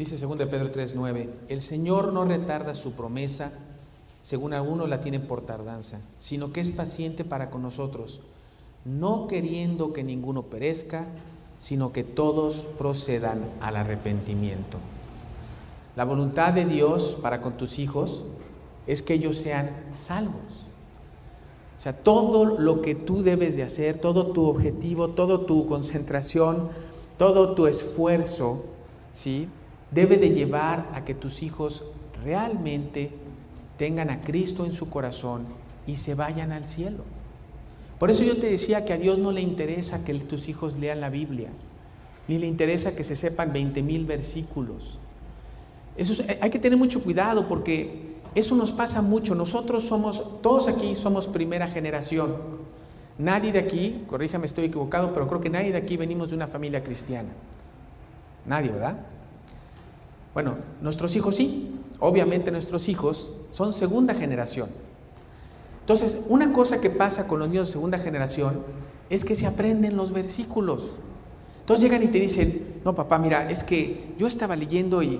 Dice 2 de Pedro 3:9, el Señor no retarda su promesa, según algunos la tienen por tardanza, sino que es paciente para con nosotros, no queriendo que ninguno perezca, sino que todos procedan al arrepentimiento. La voluntad de Dios para con tus hijos es que ellos sean salvos. O sea, todo lo que tú debes de hacer, todo tu objetivo, toda tu concentración, todo tu esfuerzo, ¿sí?, debe de llevar a que tus hijos realmente tengan a Cristo en su corazón y se vayan al cielo. Por eso yo te decía que a Dios no le interesa que tus hijos lean la Biblia, ni le interesa que se sepan 20,000 versículos. Hay que tener mucho cuidado porque eso nos pasa mucho. Nosotros todos aquí somos primera generación. Nadie de aquí, corríjame, estoy equivocado, pero creo que nadie de aquí venimos de una familia cristiana. Nadie, ¿verdad? Bueno, nuestros hijos sí, obviamente nuestros hijos son segunda generación. Entonces, una cosa que pasa con los niños de segunda generación es que se aprenden los versículos. Entonces llegan y te dicen, no papá, mira, es que yo estaba leyendo y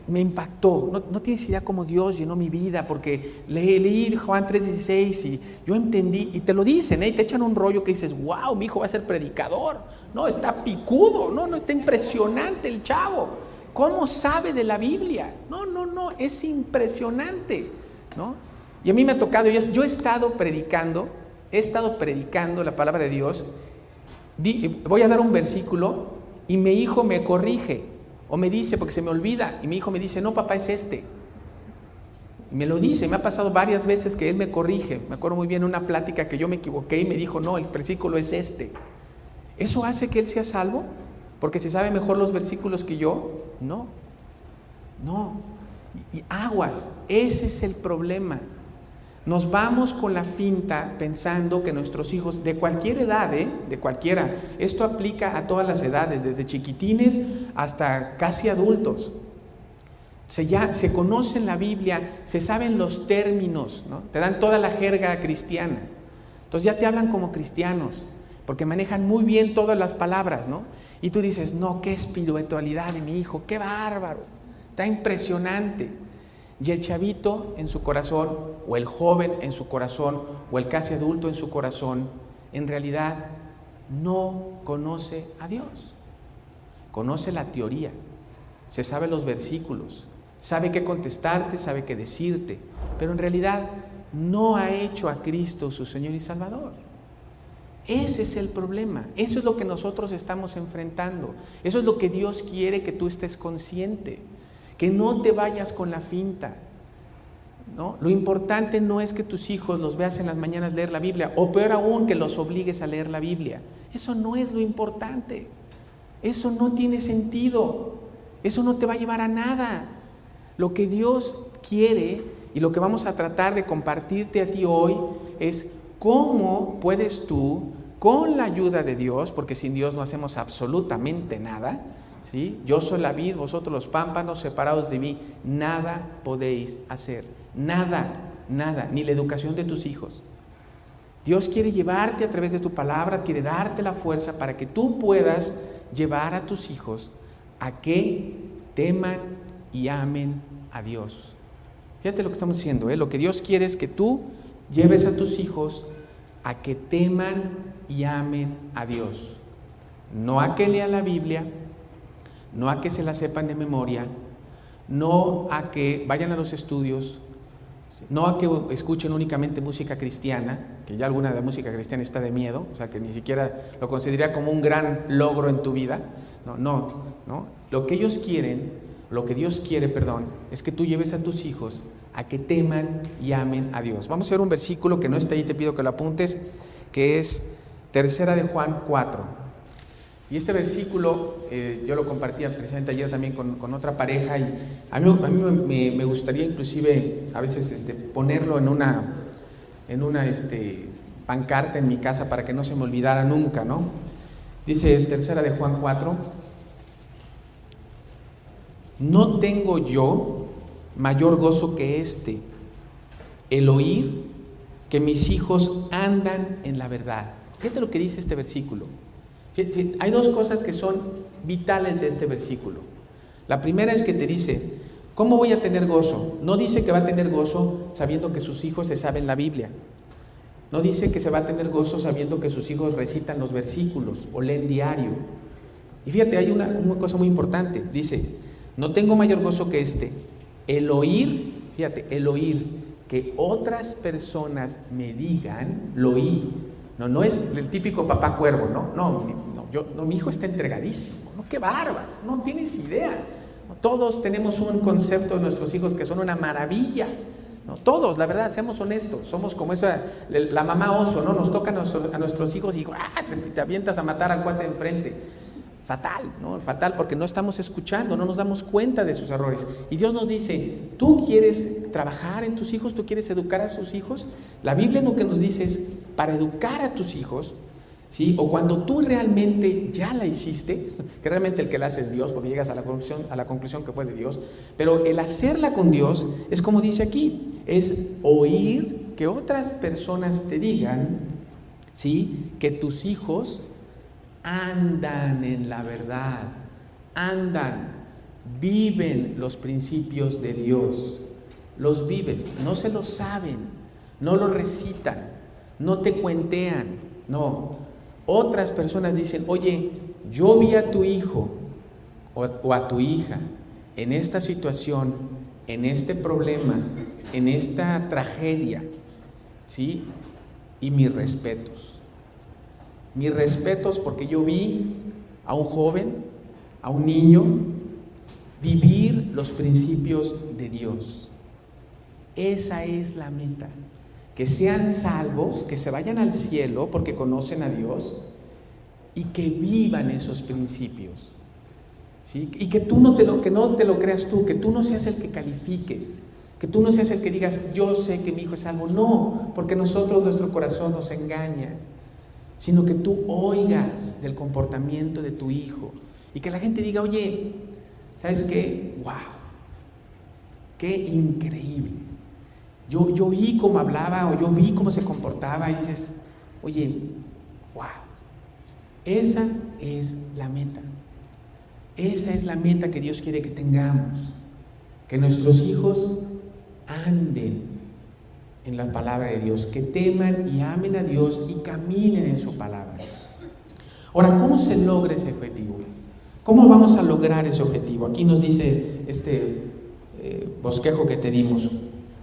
me impactó, no tienes idea cómo Dios llenó mi vida, porque leí Juan 3:16 y yo entendí, y te lo dicen, y te echan un rollo que dices, wow, mi hijo va a ser predicador, no, está picudo, no, está impresionante el chavo. ¿Cómo sabe de la Biblia? No, es impresionante, ¿no? Y a mí me ha tocado, yo he estado predicando la palabra de Dios, voy a dar un versículo y mi hijo me corrige, o me dice, porque se me olvida, y mi hijo me dice, no papá, es este. Y me lo dice, me ha pasado varias veces que él me corrige. Me acuerdo muy bien una plática que yo me equivoqué y me dijo, no, el versículo es este. ¿Eso hace que él sea salvo? ¿Porque se sabe mejor los versículos que yo? No. Y aguas, ese es el problema. Nos vamos con la finta pensando que nuestros hijos, de cualquier edad, de cualquiera, esto aplica a todas las edades, desde chiquitines hasta casi adultos. Ya se conocen la Biblia, se saben los términos, ¿no? Te dan toda la jerga cristiana. Entonces ya te hablan como cristianos, porque manejan muy bien todas las palabras, ¿no? Y tú dices, no, qué espiritualidad de mi hijo, qué bárbaro, está impresionante. Y el chavito en su corazón, o el joven en su corazón, o el casi adulto en su corazón, en realidad no conoce a Dios. Conoce la teoría, se sabe los versículos, sabe qué contestarte, sabe qué decirte, pero en realidad no ha hecho a Cristo su Señor y Salvador. Ese es el problema, eso es lo que nosotros estamos enfrentando, eso es lo que Dios quiere que tú estés consciente, que no te vayas con la finta, ¿no? Lo importante no es que tus hijos los veas en las mañanas leer la Biblia, o peor aún, que los obligues a leer la Biblia. Eso no es lo importante, eso no tiene sentido, eso no te va a llevar a nada. Lo que Dios quiere y lo que vamos a tratar de compartirte a ti hoy es cómo puedes tú, con la ayuda de Dios, porque sin Dios no hacemos absolutamente nada, ¿sí? Yo soy la vid, vosotros los pámpanos, separados de mí, nada podéis hacer, nada, ni la educación de tus hijos. Dios quiere llevarte a través de tu palabra, quiere darte la fuerza para que tú puedas llevar a tus hijos a que teman y amen a Dios. Fíjate lo que estamos diciendo, lo que Dios quiere es que tú lleves a tus hijos a que teman y amen a Dios. No a que lean la Biblia, no a que se la sepan de memoria, no a que vayan a los estudios, no a que escuchen únicamente música cristiana, que ya alguna de música cristiana está de miedo, o sea que ni siquiera lo consideraría como un gran logro en tu vida. No. Lo que Dios quiere, es que tú lleves a tus hijos a que teman y amen a Dios. Vamos a ver un versículo que no está ahí, te pido que lo apuntes, que es 3 de Juan 4. Y este versículo yo lo compartía precisamente ayer también con otra pareja, y a mí me gustaría inclusive a veces ponerlo en una pancarta en mi casa para que no se me olvidara nunca, ¿no? Dice 3 de Juan 4: no tengo yo mayor gozo que el oír que mis hijos andan en la verdad. Fíjate lo que dice este versículo. Hay dos cosas que son vitales de este versículo. La primera es que te dice, ¿cómo voy a tener gozo? No dice que va a tener gozo sabiendo que sus hijos se saben la Biblia. No dice que se va a tener gozo sabiendo que sus hijos recitan los versículos o leen diario. Y fíjate, hay una cosa muy importante. Dice, no tengo mayor gozo que el oír, fíjate, el oír que otras personas me digan, lo oí. No es el típico papá cuervo, no, mi hijo está entregadísimo, no, qué bárbaro, no tienes idea. Todos tenemos un concepto de nuestros hijos que son una maravilla. No, todos, la verdad, seamos honestos, somos como la mamá oso, ¿no? Nos tocan a nuestros hijos y te avientas a matar al cuate enfrente. Fatal, ¿no? Fatal, porque no estamos escuchando, no nos damos cuenta de sus errores. Y Dios nos dice, ¿tú quieres trabajar en tus hijos? ¿Tú quieres educar a tus hijos? La Biblia lo que nos dice es, para educar a tus hijos, ¿sí? O cuando tú realmente ya la hiciste, que realmente el que la hace es Dios, porque llegas a la conclusión que fue de Dios, pero el hacerla con Dios es como dice aquí, es oír que otras personas te digan, ¿sí? Que tus hijos andan en la verdad, viven los principios de Dios, los vives, no se los saben, no los recitan, no te cuentean, no. Otras personas dicen, oye, yo vi a tu hijo o a tu hija en esta situación, en este problema, en esta tragedia, ¿sí? Y mis respetos porque yo vi a un joven, a un niño, vivir los principios de Dios. Esa es la meta, que sean salvos, que se vayan al cielo porque conocen a Dios y que vivan esos principios, ¿sí? Y que que no te lo creas tú, que tú no seas el que califiques, que tú no seas el que digas, yo sé que mi hijo es salvo. No, porque nuestro corazón nos engaña, sino que tú oigas del comportamiento de tu hijo y que la gente diga, oye, ¿sabes qué? ¡Wow! ¡Qué increíble! Yo vi cómo hablaba o yo vi cómo se comportaba y dices, oye, ¡wow! Esa es la meta. Esa es la meta que Dios quiere que tengamos, que nuestros hijos anden en la palabra de Dios, que teman y amen a Dios y caminen en su palabra. Ahora, ¿cómo se logra ese objetivo? ¿Cómo vamos a lograr ese objetivo? Aquí nos dice este bosquejo que te dimos.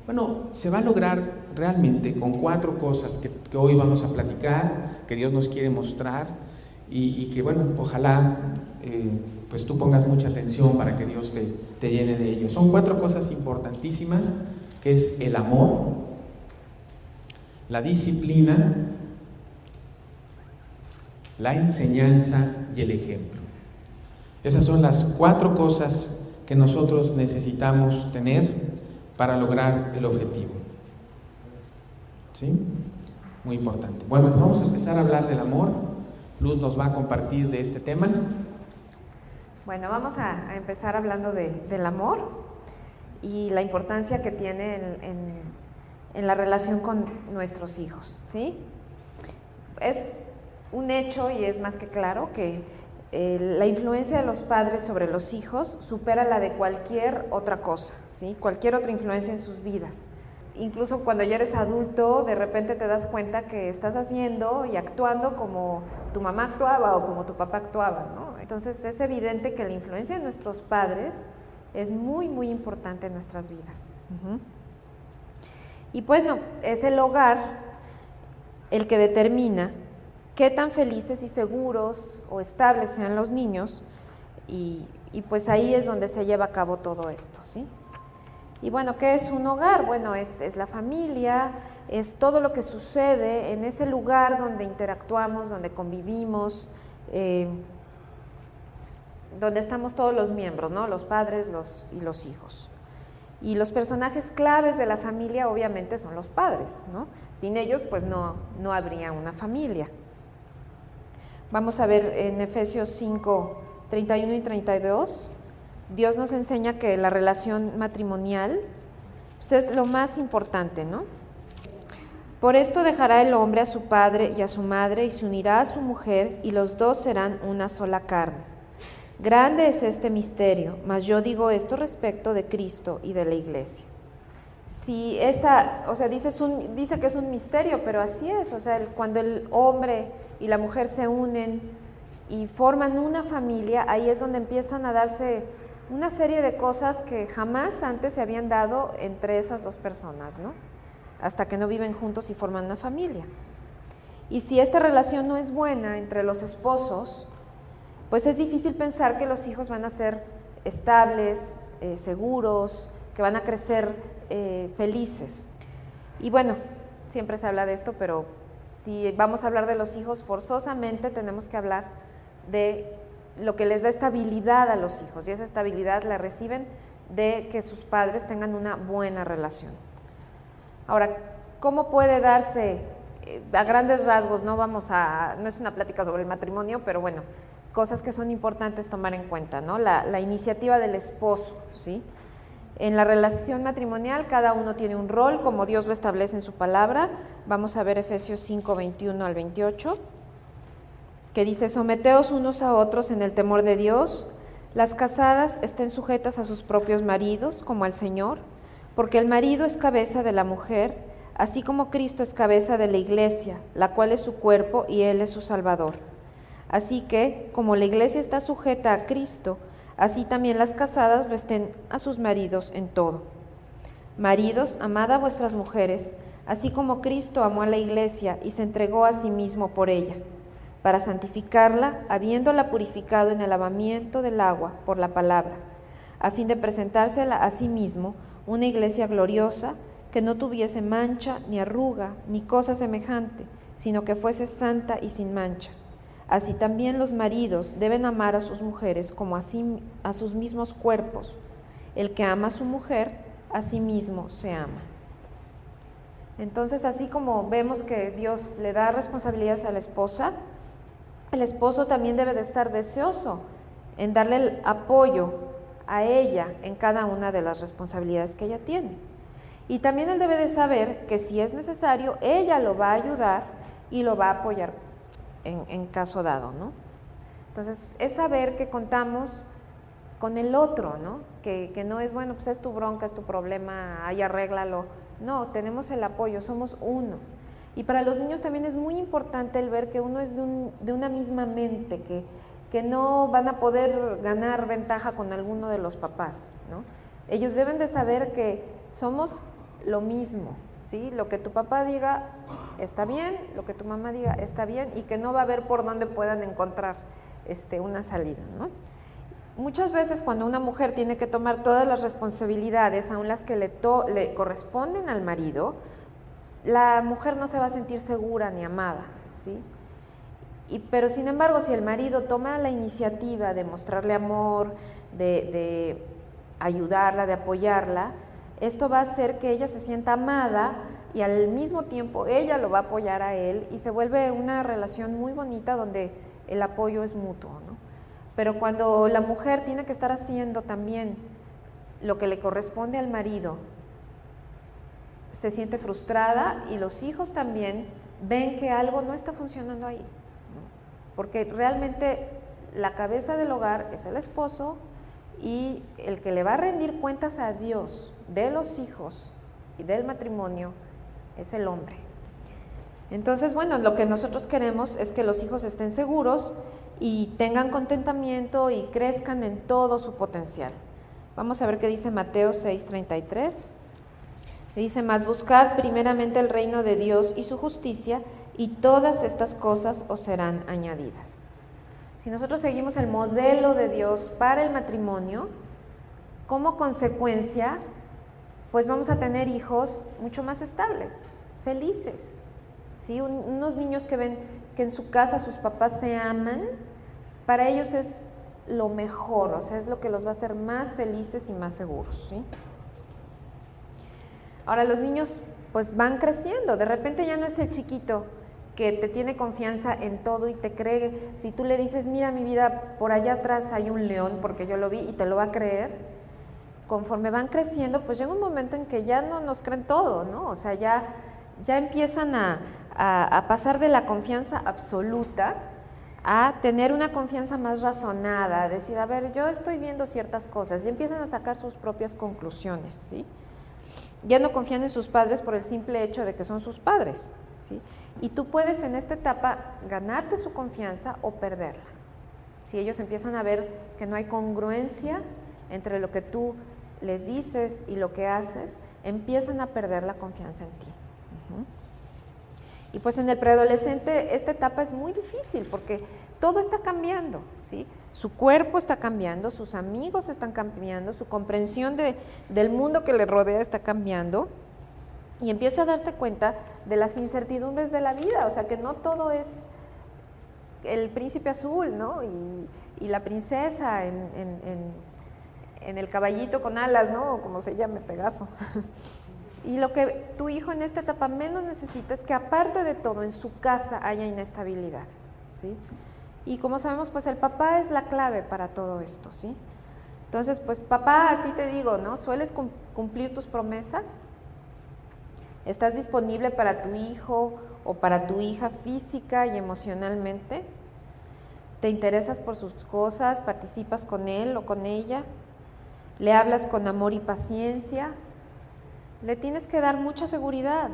Bueno, se va a lograr realmente con 4 cosas que hoy vamos a platicar, que Dios nos quiere mostrar y que, bueno, ojalá pues tú pongas mucha atención para que Dios te llene de ello. Son 4 cosas importantísimas, que es el amor, la disciplina, la enseñanza y el ejemplo. Esas son las 4 cosas que nosotros necesitamos tener para lograr el objetivo. ¿Sí? Muy importante. Bueno, pues vamos a empezar a hablar del amor. Luz nos va a compartir de este tema. Bueno, vamos a empezar hablando del amor y la importancia que tiene en la relación con nuestros hijos, ¿sí? Es un hecho y es más que claro que la influencia de los padres sobre los hijos supera la de cualquier otra cosa, ¿sí? Cualquier otra influencia en sus vidas. Incluso cuando ya eres adulto, de repente te das cuenta que estás haciendo y actuando como tu mamá actuaba o como tu papá actuaba, ¿no? Entonces es evidente que la influencia de nuestros padres es muy, muy importante en nuestras vidas. Y bueno, es el hogar el que determina qué tan felices y seguros o estables sean los niños y pues ahí es donde se lleva a cabo todo esto, ¿sí? Y bueno, ¿qué es un hogar? Bueno, es la familia, es todo lo que sucede en ese lugar donde interactuamos, donde convivimos, donde estamos todos los miembros, ¿no? Los padres y los hijos. Y los personajes claves de la familia obviamente son los padres, ¿no? Sin ellos pues no habría una familia. Vamos a ver en Efesios 5, 31 y 32, Dios nos enseña que la relación matrimonial pues, es lo más importante, ¿no? Por esto dejará el hombre a su padre y a su madre y se unirá a su mujer y los dos serán una sola carne. Grande es este misterio, mas yo digo esto respecto de Cristo y de la Iglesia. Si dice que es un misterio, pero así es, cuando el hombre y la mujer se unen y forman una familia, ahí es donde empiezan a darse una serie de cosas que jamás antes se habían dado entre esas dos personas, ¿no? Hasta que no viven juntos y forman una familia. Y si esta relación no es buena entre los esposos, pues es difícil pensar que los hijos van a ser estables, seguros, que van a crecer felices. Y bueno, siempre se habla de esto, pero si vamos a hablar de los hijos, forzosamente tenemos que hablar de lo que les da estabilidad a los hijos, y esa estabilidad la reciben de que sus padres tengan una buena relación. Ahora, ¿cómo puede darse a grandes rasgos? No es una plática sobre el matrimonio, pero bueno, cosas que son importantes tomar en cuenta, ¿no? La iniciativa del esposo, ¿sí? En la relación matrimonial cada uno tiene un rol como Dios lo establece en su palabra. Vamos a ver Efesios 5, 21 al 28, que dice: someteos unos a otros en el temor de Dios. Las casadas estén sujetas a sus propios maridos como al Señor, porque el marido es cabeza de la mujer, así como Cristo es cabeza de la Iglesia, la cual es su cuerpo y Él es su Salvador. Así que, como la Iglesia está sujeta a Cristo, así también las casadas lo estén a sus maridos en todo. Maridos, amad a vuestras mujeres, así como Cristo amó a la Iglesia y se entregó a sí mismo por ella, para santificarla, habiéndola purificado en el lavamiento del agua por la palabra, a fin de presentársela a sí mismo una Iglesia gloriosa, que no tuviese mancha, ni arruga, ni cosa semejante, sino que fuese santa y sin mancha. Así también los maridos deben amar a sus mujeres como a sus mismos cuerpos. El que ama a su mujer, a sí mismo se ama. Entonces, así como vemos que Dios le da responsabilidades a la esposa, el esposo también debe de estar deseoso en darle el apoyo a ella en cada una de las responsabilidades que ella tiene. Y también él debe de saber que si es necesario, ella lo va a ayudar y lo va a apoyar en caso dado, ¿no? Entonces, es saber que contamos con el otro, ¿no? Que no es, bueno, pues es tu bronca, es tu problema, ahí arréglalo. No, tenemos el apoyo, somos uno. Y para los niños también es muy importante el ver que uno es de una misma mente, que no van a poder ganar ventaja con alguno de los papás, ¿no? Ellos deben de saber que somos lo mismo, ¿sí? Lo que tu papá diga está bien, lo que tu mamá diga está bien, y que no va a haber por dónde puedan encontrar una salida, ¿no? Muchas veces cuando una mujer tiene que tomar todas las responsabilidades, aun las que le corresponden al marido, la mujer no se va a sentir segura ni amada, ¿sí? Pero sin embargo, si el marido toma la iniciativa de mostrarle amor, de ayudarla, de apoyarla, esto va a hacer que ella se sienta amada y al mismo tiempo ella lo va a apoyar a él, y se vuelve una relación muy bonita donde el apoyo es mutuo, ¿no? Pero cuando la mujer tiene que estar haciendo también lo que le corresponde al marido, se siente frustrada, y los hijos también ven que algo no está funcionando ahí, ¿no? Porque realmente la cabeza del hogar es el esposo, y el que le va a rendir cuentas a Dios de los hijos y del matrimonio es el hombre. Entonces, bueno, lo que nosotros queremos es que los hijos estén seguros y tengan contentamiento y crezcan en todo su potencial. Vamos a ver qué dice Mateo 6:33. Dice: mas buscad primeramente el reino de Dios y su justicia, y todas estas cosas os serán añadidas. Si nosotros seguimos el modelo de Dios para el matrimonio, como consecuencia, pues vamos a tener hijos mucho más estables, felices, ¿sí? Unos niños que ven que en su casa sus papás se aman, para ellos es lo mejor, o sea, es lo que los va a hacer más felices y más seguros, ¿sí? Ahora, los niños pues van creciendo, de repente ya no es el chiquito que te tiene confianza en todo y te cree. Si tú le dices: mira, mi vida, por allá atrás hay un león porque yo lo vi, y te lo va a creer, conforme van creciendo, pues llega un momento en que ya no nos creen todo, ¿no? O sea, ya empiezan a pasar de la confianza absoluta a tener una confianza más razonada, a decir, a ver, yo estoy viendo ciertas cosas, y empiezan a sacar sus propias conclusiones, ¿sí? Ya no confían en sus padres por el simple hecho de que son sus padres, ¿sí? Y tú puedes en esta etapa ganarte su confianza o perderla. Si ellos empiezan a ver que no hay congruencia entre lo que tú les dices y lo que haces, empiezan a perder la confianza en ti. Y pues en el preadolescente esta etapa es muy difícil porque todo está cambiando, ¿sí? Su cuerpo está cambiando, sus amigos están cambiando, su comprensión del mundo que le rodea está cambiando, y empieza a darse cuenta de las incertidumbres de la vida, o sea que no todo es el príncipe azul, ¿no? Y la princesa en el caballito con alas, ¿no? O como se llame, Pegaso. Y lo que tu hijo en esta etapa menos necesita es que aparte de todo en su casa haya inestabilidad, ¿sí? Y como sabemos, pues el papá es la clave para todo esto, ¿sí? Entonces, pues papá, a ti te digo, ¿no? ¿Sueles cumplir tus promesas? ¿Estás disponible para tu hijo o para tu hija física y emocionalmente? ¿Te interesas por sus cosas? ¿Participas con él o con ella? ¿Le hablas con amor y paciencia? Le tienes que dar mucha seguridad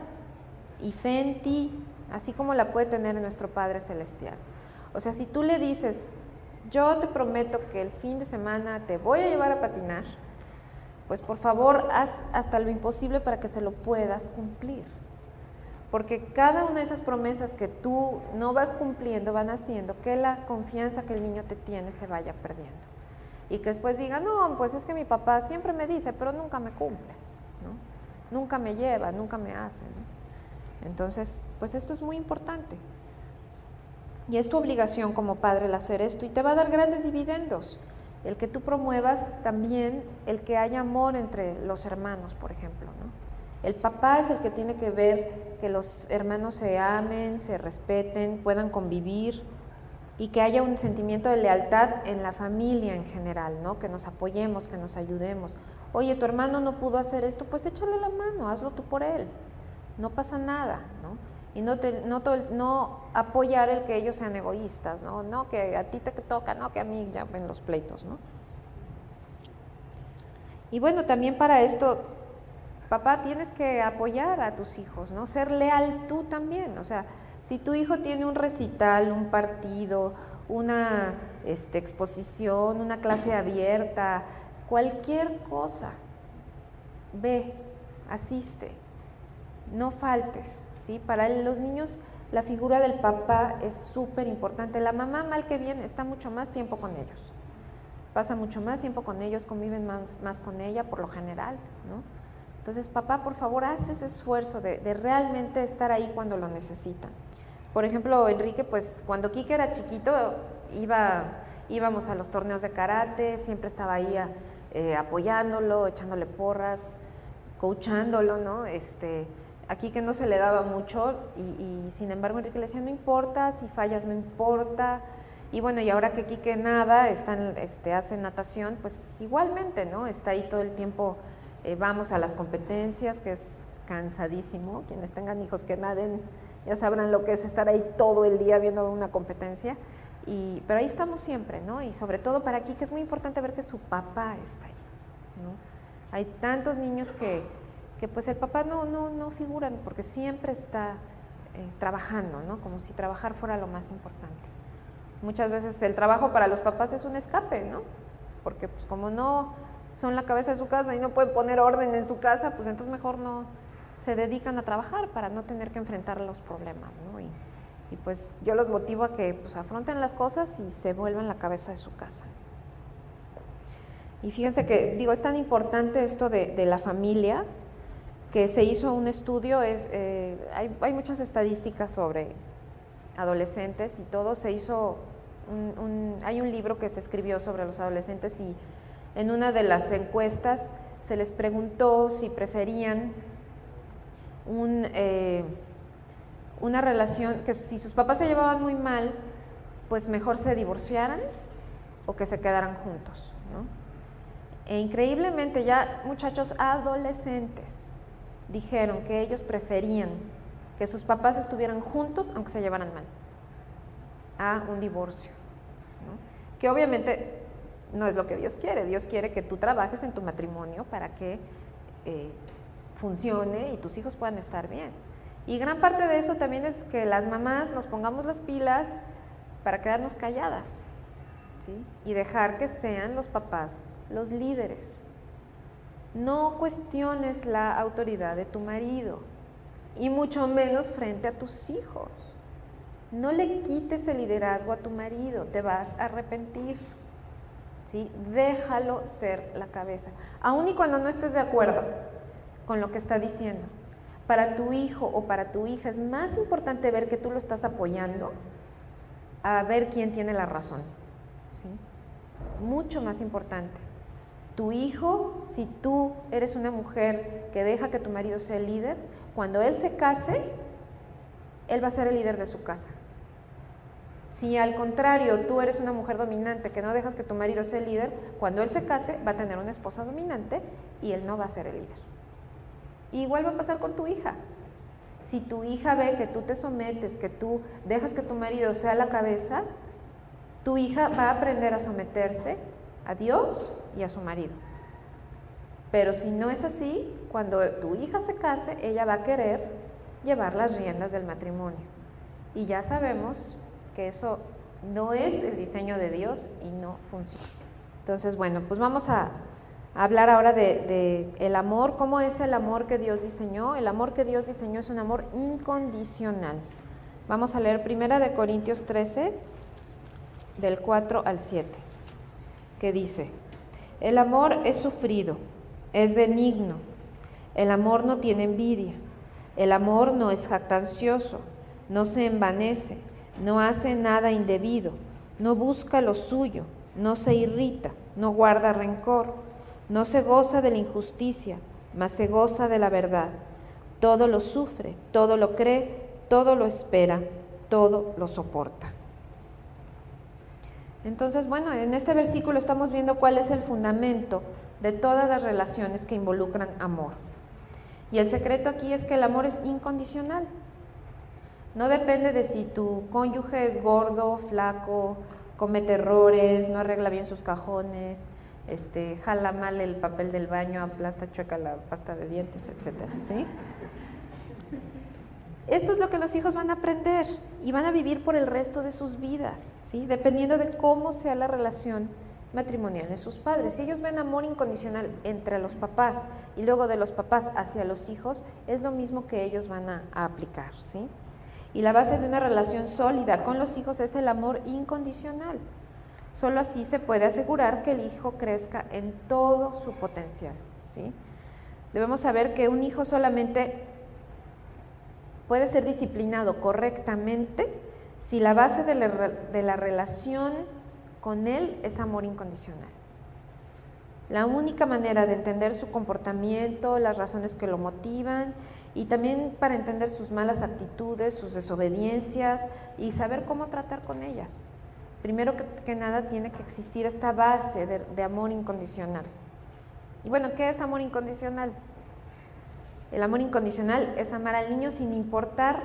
y fe en ti, así como la puede tener nuestro Padre Celestial. O sea, si tú le dices, yo te prometo que el fin de semana te voy a llevar a patinar, pues por favor haz hasta lo imposible para que se lo puedas cumplir. Porque cada una de esas promesas que tú no vas cumpliendo van haciendo que la confianza que el niño te tiene se vaya perdiendo. Y que después diga, no, pues es que mi papá siempre me dice, pero nunca me cumple, ¿no? Nunca me lleva, nunca me hace, ¿no? Entonces, pues esto es muy importante. Y es tu obligación como padre el hacer esto, y te va a dar grandes dividendos. El que tú promuevas también el que haya amor entre los hermanos, por ejemplo, ¿no? El papá es el que tiene que ver que los hermanos se amen, se respeten, puedan convivir, y que haya un sentimiento de lealtad en la familia en general, ¿no? Que nos apoyemos, que nos ayudemos. Oye, tu hermano no pudo hacer esto, pues échale la mano, hazlo tú por él, no pasa nada, ¿no? Y no apoyar el que ellos sean egoístas, ¿no? No, que a ti te toca, no, que a mí, ya ven los pleitos, ¿no? Y bueno, también para esto, papá, tienes que apoyar a tus hijos, ¿no? Ser leal tú también, o sea, si tu hijo tiene un recital, un partido, una exposición, una clase abierta, cualquier cosa, ve, asiste, no faltes, ¿sí? Para los niños la figura del papá es súper importante. La mamá, mal que bien, está mucho más tiempo con ellos, pasa mucho más tiempo con ellos, conviven más con ella por lo general, ¿no? Entonces, papá, por favor, haz ese esfuerzo de realmente estar ahí cuando lo necesitan. Por ejemplo, Enrique, pues cuando Quique era chiquito, íbamos a los torneos de karate, siempre estaba ahí apoyándolo, echándole porras, coachándolo, ¿no? A Quique no se le daba mucho y sin embargo Enrique le decía, no importa, si fallas no importa. Y bueno, y ahora que Quique nada, hace natación, pues igualmente, ¿no? Está ahí todo el tiempo, vamos a las competencias, que es cansadísimo. Quienes tengan hijos que naden ya sabrán lo que es estar ahí todo el día viendo una competencia, pero ahí estamos siempre, ¿no? Y sobre todo para Quique es muy importante ver que su papá está ahí, ¿no? Hay tantos niños que pues el papá no figura porque siempre está trabajando, ¿no? Como si trabajar fuera lo más importante. Muchas veces el trabajo para los papás es un escape, ¿no? Porque pues como no son la cabeza de su casa y no pueden poner orden en su casa, pues entonces mejor no se dedican a trabajar para no tener que enfrentar los problemas, ¿no? Y pues yo los motivo a que pues afronten las cosas y se vuelvan la cabeza de su casa. Y fíjense que, digo, es tan importante esto de la familia, que se hizo un estudio, hay muchas estadísticas sobre adolescentes y todo, se hizo, hay un libro que se escribió sobre los adolescentes y en una de las encuestas se les preguntó si preferían una relación, que si sus papás se llevaban muy mal, pues mejor se divorciaran o que se quedaran juntos, ¿no? E increíblemente ya muchachos adolescentes dijeron que ellos preferían que sus papás estuvieran juntos aunque se llevaran mal. a un divorcio, ¿no? Que obviamente no es lo que Dios quiere. Dios quiere que tú trabajes en tu matrimonio para que funcione y tus hijos puedan estar bien. Y gran parte de eso también es que las mamás nos pongamos las pilas para quedarnos calladas, ¿sí? Y dejar que sean los papás los líderes. No cuestiones la autoridad de tu marido, y mucho menos frente a tus hijos. No le quites el liderazgo a tu marido, te vas a arrepentir, ¿sí? Déjalo ser la cabeza, aun y cuando no estés de acuerdo con lo que está diciendo. Para tu hijo o para tu hija es más importante ver que tú lo estás apoyando a ver quién tiene la razón, ¿sí? Mucho más importante. Tu hijo, si tú eres una mujer que deja que tu marido sea el líder, cuando él se case, él va a ser el líder de su casa. Si al contrario, tú eres una mujer dominante que no dejas que tu marido sea el líder, cuando él se case, va a tener una esposa dominante y él no va a ser el líder. Y igual va a pasar con tu hija. Si tu hija ve que tú te sometes, que tú dejas que tu marido sea la cabeza, tu hija va a aprender a someterse a Dios y a su marido. Pero si no es así, cuando tu hija se case, ella va a querer llevar las riendas del matrimonio. Y ya sabemos que eso no es el diseño de Dios y no funciona. Entonces, bueno, pues vamos a hablar ahora de el amor. ¿Cómo es el amor que Dios diseñó? El amor que Dios diseñó es un amor incondicional. Vamos a leer 1 Corintios 13, del 4 al 7, que dice: el amor es sufrido, es benigno, el amor no tiene envidia, el amor no es jactancioso, no se envanece, no hace nada indebido, no busca lo suyo, no se irrita, no guarda rencor, no se goza de la injusticia, mas se goza de la verdad. Todo lo sufre, todo lo cree, todo lo espera, todo lo soporta. Entonces, bueno, en este versículo estamos viendo cuál es el fundamento de todas las relaciones que involucran amor. Y el secreto aquí es que el amor es incondicional. No depende de si tu cónyuge es gordo, flaco, comete errores, no arregla bien sus cajones, jala mal el papel del baño, aplasta chueca la pasta de dientes, etcétera, ¿sí? Esto es lo que los hijos van a aprender y van a vivir por el resto de sus vidas, ¿sí? Dependiendo de cómo sea la relación matrimonial de sus padres. Si ellos ven amor incondicional entre los papás y luego de los papás hacia los hijos, es lo mismo que ellos van a aplicar, ¿sí? Y la base de una relación sólida con los hijos es el amor incondicional. Solo así se puede asegurar que el hijo crezca en todo su potencial, ¿sí? Debemos saber que un hijo solamente puede ser disciplinado correctamente si la base de la relación con él es amor incondicional. La única manera de entender su comportamiento, las razones que lo motivan y también para entender sus malas actitudes, sus desobediencias y saber cómo tratar con ellas. Primero que nada tiene que existir esta base de amor incondicional. Y bueno, ¿qué es amor incondicional? El amor incondicional es amar al niño sin importar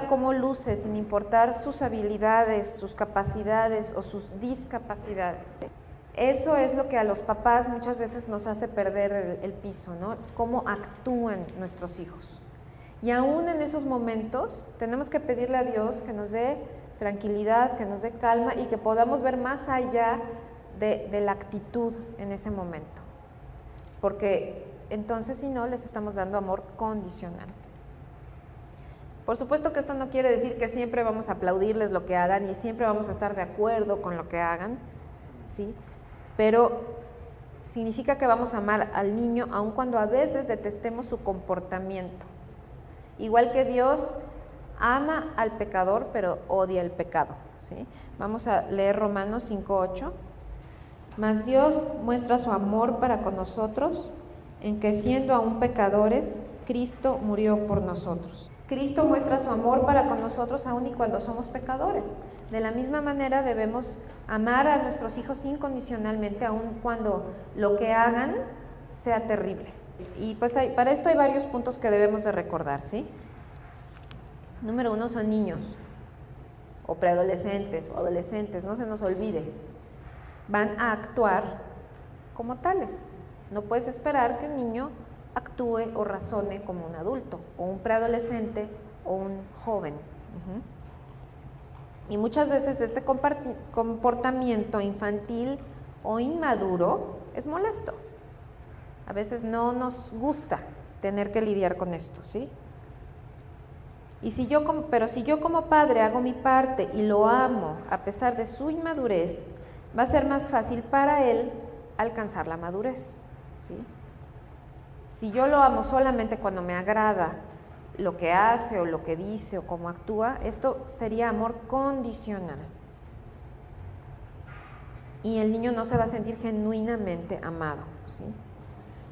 cómo luce, sin importar sus habilidades, sus capacidades o sus discapacidades. Eso es lo que a los papás muchas veces nos hace perder el piso, ¿no? Cómo actúan nuestros hijos. Y aún en esos momentos tenemos que pedirle a Dios que nos dé tranquilidad, que nos dé calma y que podamos ver más allá de la actitud en ese momento. Porque entonces, si no, les estamos dando amor condicional. Por supuesto que esto no quiere decir que siempre vamos a aplaudirles lo que hagan y siempre vamos a estar de acuerdo con lo que hagan, ¿sí? Pero significa que vamos a amar al niño aun cuando a veces detestemos su comportamiento. Igual que Dios ama al pecador, pero odia el pecado, ¿sí? Vamos a leer Romanos 5:8. Mas Dios muestra su amor para con nosotros, en que siendo aún pecadores, Cristo murió por nosotros. Cristo muestra su amor para con nosotros aún y cuando somos pecadores. De la misma manera debemos amar a nuestros hijos incondicionalmente, aun cuando lo que hagan sea terrible. Y pues para esto hay varios puntos que debemos de recordar, ¿sí? Número 1 son niños. o preadolescentes o adolescentes, no se nos olvide, van a actuar como tales. No puedes esperar que un niño actúe o razone como un adulto, o un preadolescente o un joven. Y muchas veces este comportamiento infantil o inmaduro es molesto. A veces no nos gusta tener que lidiar con esto, ¿sí? Pero si yo como padre hago mi parte y lo amo a pesar de su inmadurez, va a ser más fácil para él alcanzar la madurez, ¿sí? Si yo lo amo solamente cuando me agrada lo que hace o lo que dice o cómo actúa, esto sería amor condicional. Y el niño no se va a sentir genuinamente amado, ¿sí?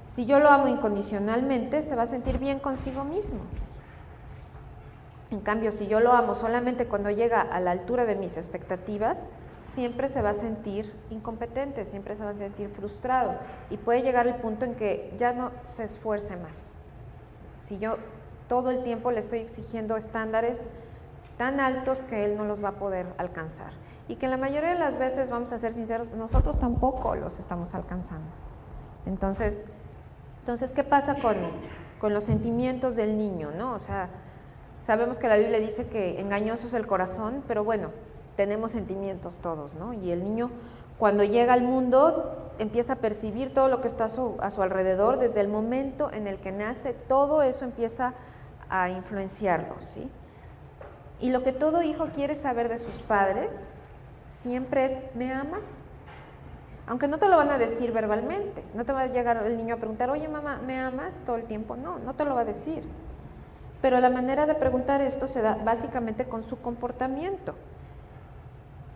Si yo lo amo incondicionalmente, se va a sentir bien consigo mismo. En cambio, si yo lo amo solamente cuando llega a la altura de mis expectativas, siempre se va a sentir incompetente, siempre se va a sentir frustrado y puede llegar el punto en que ya no se esfuerce más. Si yo todo el tiempo le estoy exigiendo estándares tan altos que él no los va a poder alcanzar. Y que la mayoría de las veces, vamos a ser sinceros, nosotros tampoco los estamos alcanzando. Entonces ¿qué pasa con los sentimientos del niño, ¿no? O sea, sabemos que la Biblia dice que engañoso es el corazón, pero bueno, tenemos sentimientos todos, ¿no? Y el niño, cuando llega al mundo, empieza a percibir todo lo que está a su alrededor. Desde el momento en el que nace, todo eso empieza a influenciarlo, ¿sí? Y lo que todo hijo quiere saber de sus padres siempre es, ¿me amas? Aunque no te lo van a decir verbalmente, no te va a llegar el niño a preguntar, oye mamá, ¿me amas todo el tiempo? No te lo va a decir. Pero la manera de preguntar esto se da básicamente con su comportamiento.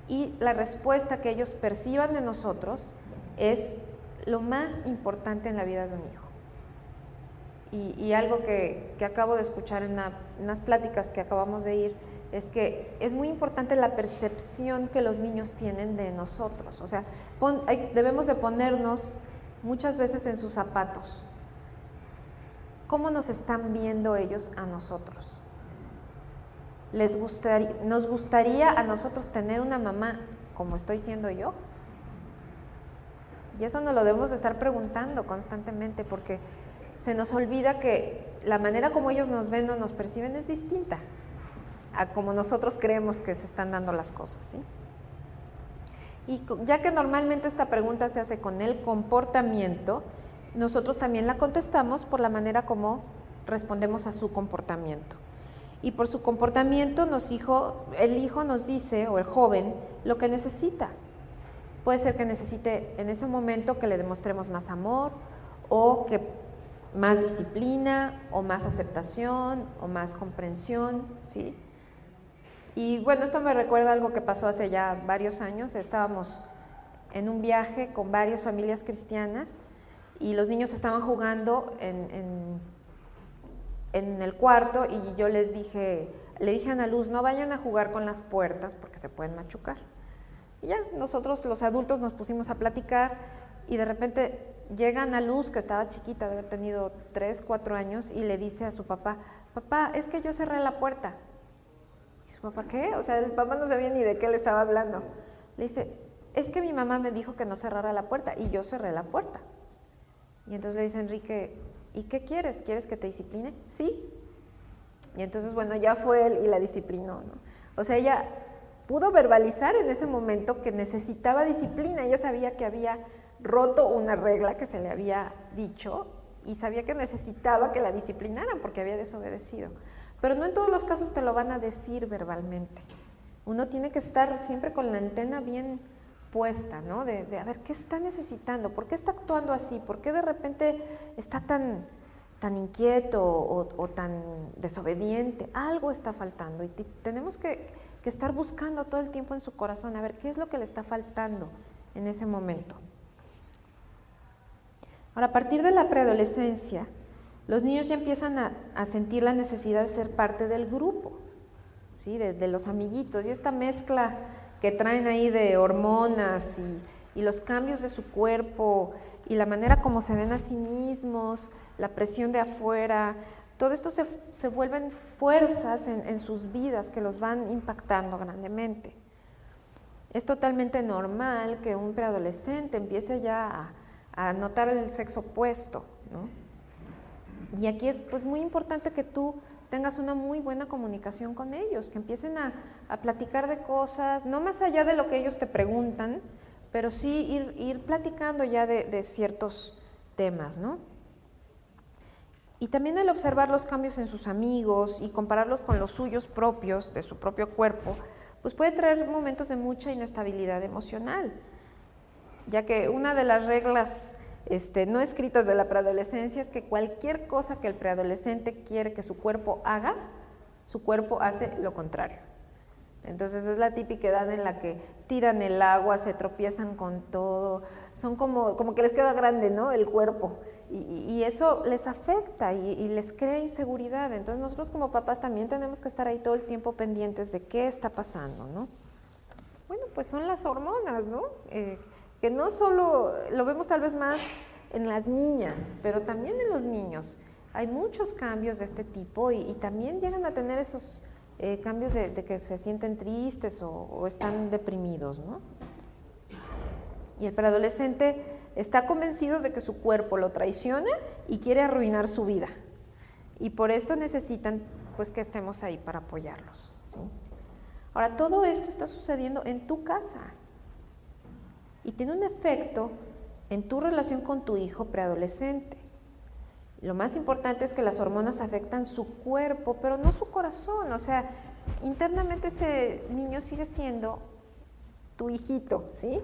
Y la respuesta que ellos perciban de nosotros es lo más importante en la vida de un hijo. Y algo que acabo de escuchar en unas pláticas que acabamos de ir, es que es muy importante la percepción que los niños tienen de nosotros. O sea, debemos de ponernos muchas veces en sus zapatos. ¿Cómo nos están viendo ellos a nosotros? ¿Nos gustaría a nosotros tener una mamá como estoy siendo yo? Y eso nos lo debemos de estar preguntando constantemente, porque se nos olvida que la manera como ellos nos ven o nos perciben es distinta a como nosotros creemos que se están dando las cosas, ¿sí? Y ya que normalmente esta pregunta se hace con el comportamiento, nosotros también la contestamos por la manera como respondemos a su comportamiento. Y por su comportamiento el hijo nos dice, o el joven, lo que necesita. Puede ser que necesite en ese momento que le demostremos más amor, o que más disciplina, o más aceptación, o más comprensión, ¿sí? Y bueno, esto me recuerda algo que pasó hace ya varios años. Estábamos en un viaje con varias familias cristianas y los niños estaban jugando en el cuarto, y yo le dije a Ana Luz, no vayan a jugar con las puertas porque se pueden machucar. Y ya, nosotros los adultos nos pusimos a platicar y de repente llega Ana Luz, que estaba chiquita, de haber tenido 3, 4 años, y le dice a su papá, papá, es que yo cerré la puerta. ¿Y su papá qué? O sea, el papá no sabía ni de qué le estaba hablando. Le dice, es que mi mamá me dijo que no cerrara la puerta y yo cerré la puerta. Y entonces le dice Enrique, ¿y qué quieres? ¿Quieres que te discipline? Sí. Y entonces, bueno, ya fue él y la disciplinó, ¿no? O sea, ella pudo verbalizar en ese momento que necesitaba disciplina. Ella sabía que había roto una regla que se le había dicho y sabía que necesitaba que la disciplinaran porque había desobedecido. Pero no en todos los casos te lo van a decir verbalmente. Uno tiene que estar siempre con la antena bien puesta, ¿no? De a ver, ¿qué está necesitando? ¿Por qué está actuando así? ¿Por qué de repente está tan inquieto o tan desobediente? Algo está faltando y tenemos que estar buscando todo el tiempo en su corazón a ver qué es lo que le está faltando en ese momento. Ahora, a partir de la preadolescencia, los niños ya empiezan a sentir la necesidad de ser parte del grupo, ¿sí? de los amiguitos, y esta mezcla que traen ahí de hormonas y los cambios de su cuerpo y la manera como se ven a sí mismos, la presión de afuera, todo esto se vuelven fuerzas en sus vidas que los van impactando grandemente. Es totalmente normal que un preadolescente empiece ya a notar el sexo opuesto, ¿no? Y aquí es pues muy importante que tú tengas una muy buena comunicación con ellos, que empiecen a platicar de cosas, no más allá de lo que ellos te preguntan, pero sí ir platicando ya de ciertos temas, ¿no? Y también el observar los cambios en sus amigos y compararlos con los suyos propios, de su propio cuerpo, pues puede traer momentos de mucha inestabilidad emocional, ya que una de las reglas no escritas de la preadolescencia es que cualquier cosa que el preadolescente quiere que su cuerpo haga, su cuerpo hace lo contrario. Entonces es la típica edad en la que tiran el agua, se tropiezan con todo, son como que les queda grande, ¿no?, el cuerpo, y eso les afecta y les crea inseguridad. Entonces nosotros como papás también tenemos que estar ahí todo el tiempo pendientes de qué está pasando, ¿no? Bueno, pues son las hormonas, ¿no? Que no solo lo vemos tal vez más en las niñas, pero también en los niños. Hay muchos cambios de este tipo y también llegan a tener esos cambios de que se sienten tristes o están deprimidos, ¿no? Y el preadolescente está convencido de que su cuerpo lo traiciona y quiere arruinar su vida. Y por esto necesitan pues que estemos ahí para apoyarlos, ¿sí? Ahora, todo esto está sucediendo en tu casa y tiene un efecto en tu relación con tu hijo preadolescente. Lo más importante es que las hormonas afectan su cuerpo, pero no su corazón. O sea, internamente ese niño sigue siendo tu hijito, ¿sí?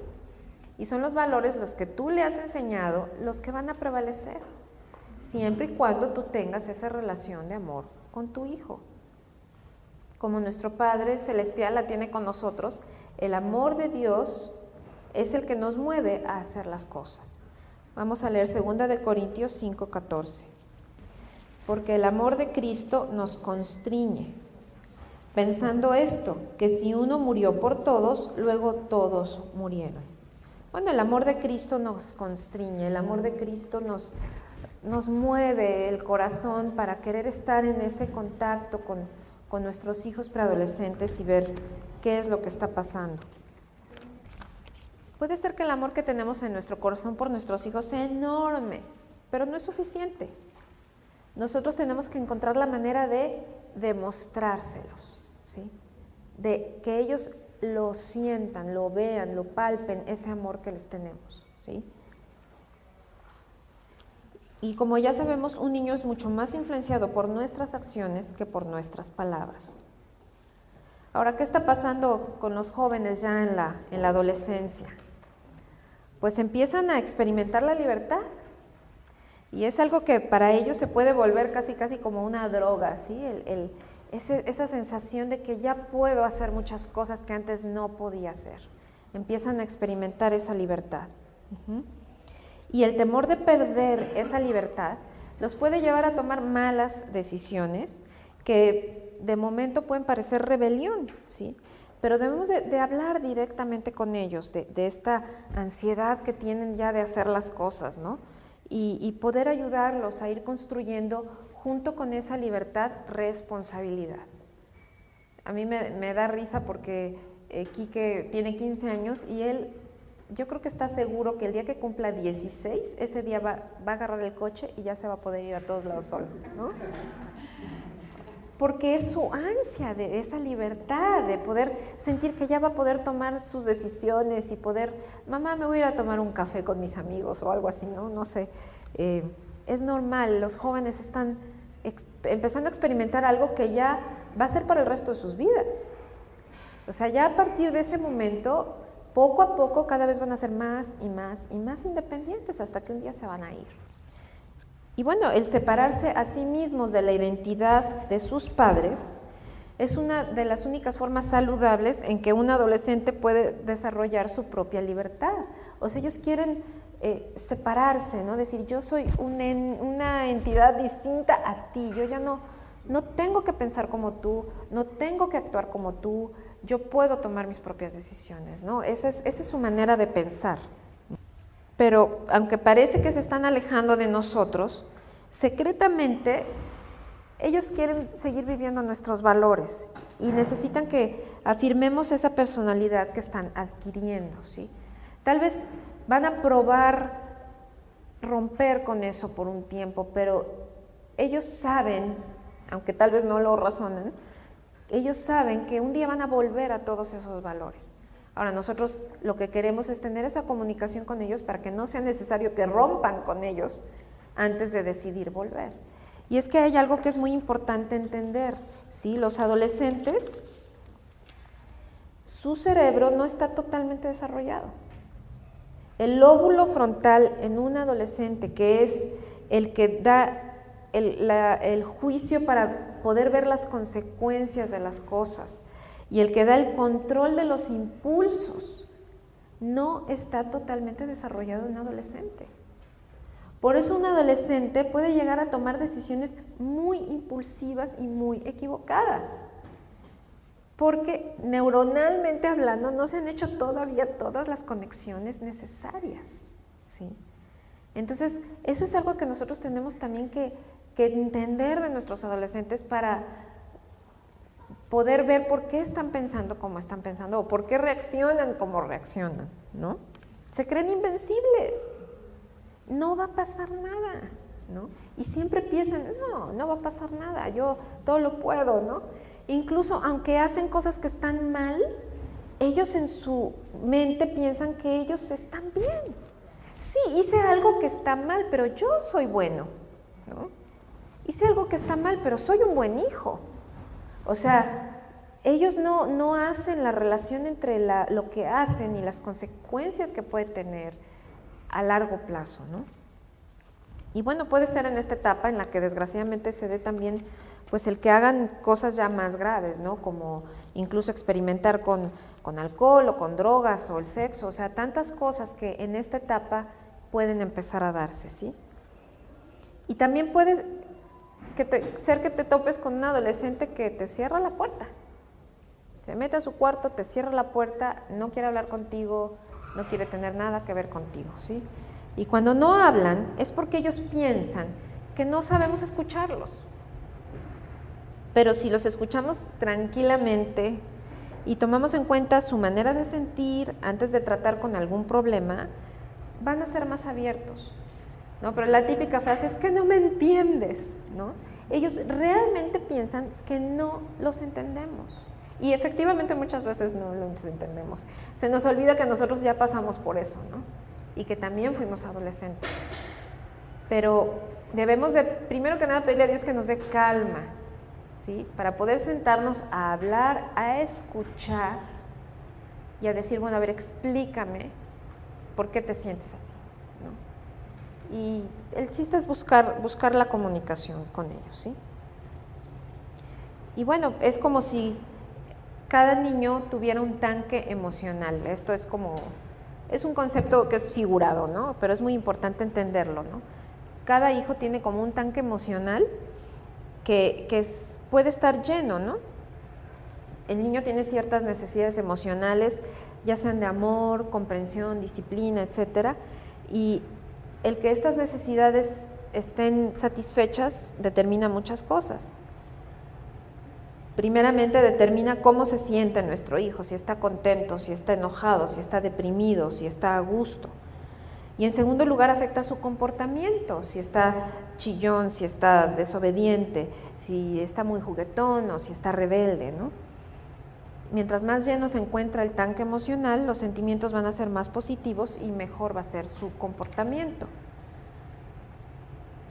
Y son los valores, los que tú le has enseñado, los que van a prevalecer, siempre y cuando tú tengas esa relación de amor con tu hijo. Como nuestro Padre Celestial la tiene con nosotros, el amor de Dios es el que nos mueve a hacer las cosas. Vamos a leer 2 Corintios 5:14. Porque el amor de Cristo nos constriñe, pensando esto, que si uno murió por todos, luego todos murieron. Bueno, el amor de Cristo nos constriñe, el amor de Cristo nos mueve el corazón para querer estar en ese contacto con nuestros hijos preadolescentes y ver qué es lo que está pasando. Puede ser que el amor que tenemos en nuestro corazón por nuestros hijos sea enorme, pero no es suficiente. Nosotros tenemos que encontrar la manera de demostrárselos, ¿sí? De que ellos lo sientan, lo vean, lo palpen, ese amor que les tenemos, ¿sí? Y como ya sabemos, un niño es mucho más influenciado por nuestras acciones que por nuestras palabras. Ahora, ¿qué está pasando con los jóvenes ya en la adolescencia? Pues empiezan a experimentar la libertad. Y es algo que para ellos se puede volver casi como una droga, ¿sí? Esa sensación de que ya puedo hacer muchas cosas que antes no podía hacer. Empiezan a experimentar esa libertad. Y el temor de perder esa libertad los puede llevar a tomar malas decisiones que de momento pueden parecer rebelión, ¿sí? Pero debemos de hablar directamente con ellos de esta ansiedad que tienen ya de hacer las cosas, ¿no? Y poder ayudarlos a ir construyendo junto con esa libertad responsabilidad. A mí me da risa porque Quique tiene 15 años y él, yo creo que está seguro que el día que cumpla 16, ese día va a agarrar el coche y ya se va a poder ir a todos lados solo, ¿no? Porque es su ansia de esa libertad, de poder sentir que ya va a poder tomar sus decisiones y poder, mamá, me voy a ir a tomar un café con mis amigos o algo así, ¿no? No sé, es normal, los jóvenes están empezando a experimentar algo que ya va a ser para el resto de sus vidas. O sea, ya a partir de ese momento, poco a poco, cada vez van a ser más y más y más independientes hasta que un día se van a ir. Y bueno, el separarse a sí mismos de la identidad de sus padres es una de las únicas formas saludables en que un adolescente puede desarrollar su propia libertad. O sea, ellos quieren separarse, ¿no? Decir, yo soy una entidad distinta a ti, yo ya no tengo que pensar como tú, no tengo que actuar como tú, yo puedo tomar mis propias decisiones, ¿no? Esa es su manera de pensar. Pero aunque parece que se están alejando de nosotros, secretamente ellos quieren seguir viviendo nuestros valores y necesitan que afirmemos esa personalidad que están adquiriendo, ¿sí? Tal vez van a probar romper con eso por un tiempo, pero ellos saben, aunque tal vez no lo razonen, ellos saben que un día van a volver a todos esos valores. Ahora, nosotros lo que queremos es tener esa comunicación con ellos para que no sea necesario que rompan con ellos antes de decidir volver. Y es que hay algo que es muy importante entender, ¿sí? Los adolescentes, su cerebro no está totalmente desarrollado. El lóbulo frontal en un adolescente, que es el que da el juicio para poder ver las consecuencias de las cosas y el que da el control de los impulsos, no está totalmente desarrollado en un adolescente. Por eso un adolescente puede llegar a tomar decisiones muy impulsivas y muy equivocadas, porque neuronalmente hablando no se han hecho todavía todas las conexiones necesarias, ¿sí? Entonces, eso es algo que nosotros tenemos también que entender de nuestros adolescentes para poder ver por qué están pensando como están pensando o por qué reaccionan como reaccionan, ¿no? Se creen invencibles, no va a pasar nada, ¿no? Y siempre piensan, no va a pasar nada, yo todo lo puedo, ¿no? Incluso aunque hacen cosas que están mal, ellos en su mente piensan que ellos están bien. Sí, hice algo que está mal, pero yo soy bueno, ¿no? Hice algo que está mal, pero soy un buen hijo. O sea, ellos no hacen la relación entre lo que hacen y las consecuencias que puede tener a largo plazo, ¿no? Y bueno, puede ser en esta etapa en la que desgraciadamente se dé también pues el que hagan cosas ya más graves, ¿no? Como incluso experimentar con alcohol o con drogas o el sexo, o sea, tantas cosas que en esta etapa pueden empezar a darse, ¿sí? Y también puede ser que te topes con un adolescente que te cierra la puerta, se mete a su cuarto, te cierra la puerta, no quiere hablar contigo, no quiere tener nada que ver contigo, ¿sí? Y cuando no hablan es porque ellos piensan que no sabemos escucharlos. Pero si los escuchamos tranquilamente y tomamos en cuenta su manera de sentir antes de tratar con algún problema, van a ser más abiertos, ¿no? Pero la típica frase es que no me entiendes, ¿no? Ellos realmente piensan que no los entendemos. Y efectivamente muchas veces no los entendemos. Se nos olvida que nosotros ya pasamos por eso, ¿no? Y que también fuimos adolescentes. Pero debemos de, primero que nada, pedirle a Dios que nos dé calma, ¿sí? Para poder sentarnos a hablar, a escuchar y a decir, bueno, a ver, explícame por qué te sientes así, ¿no? Y el chiste es buscar la comunicación con ellos, ¿sí? Y bueno, es como si cada niño tuviera un tanque emocional. Esto es un concepto que es figurado, ¿no? Pero es muy importante entenderlo, ¿no? Cada hijo tiene como un tanque emocional que puede estar lleno, ¿no? El niño tiene ciertas necesidades emocionales, ya sean de amor, comprensión, disciplina, etcétera, y el que estas necesidades estén satisfechas determina muchas cosas. Primeramente determina cómo se siente nuestro hijo, si está contento, si está enojado, si está deprimido, si está a gusto. Y en segundo lugar afecta su comportamiento, si está chillón, si está desobediente, si está muy juguetón o si está rebelde, ¿no? Mientras más lleno se encuentra el tanque emocional, los sentimientos van a ser más positivos y mejor va a ser su comportamiento.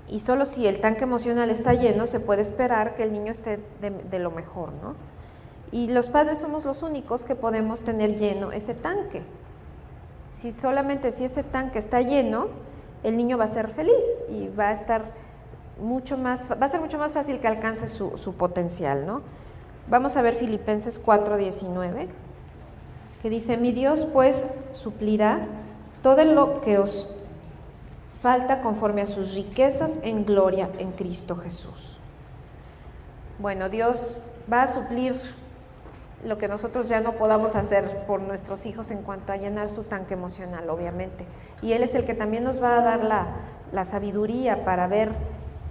Y solo si el tanque emocional está lleno, se puede esperar que el niño esté de lo mejor, ¿no? Y los padres somos los únicos que podemos tener lleno ese tanque. Si ese tanque está lleno, el niño va a ser feliz y va a ser mucho más fácil que alcance su potencial, ¿no? Vamos a ver Filipenses 4:19, que dice, mi Dios pues suplirá todo lo que os falta conforme a sus riquezas en gloria en Cristo Jesús. Bueno, Dios va a suplir lo que nosotros ya no podamos hacer por nuestros hijos en cuanto a llenar su tanque emocional, obviamente. Y Él es el que también nos va a dar la sabiduría para ver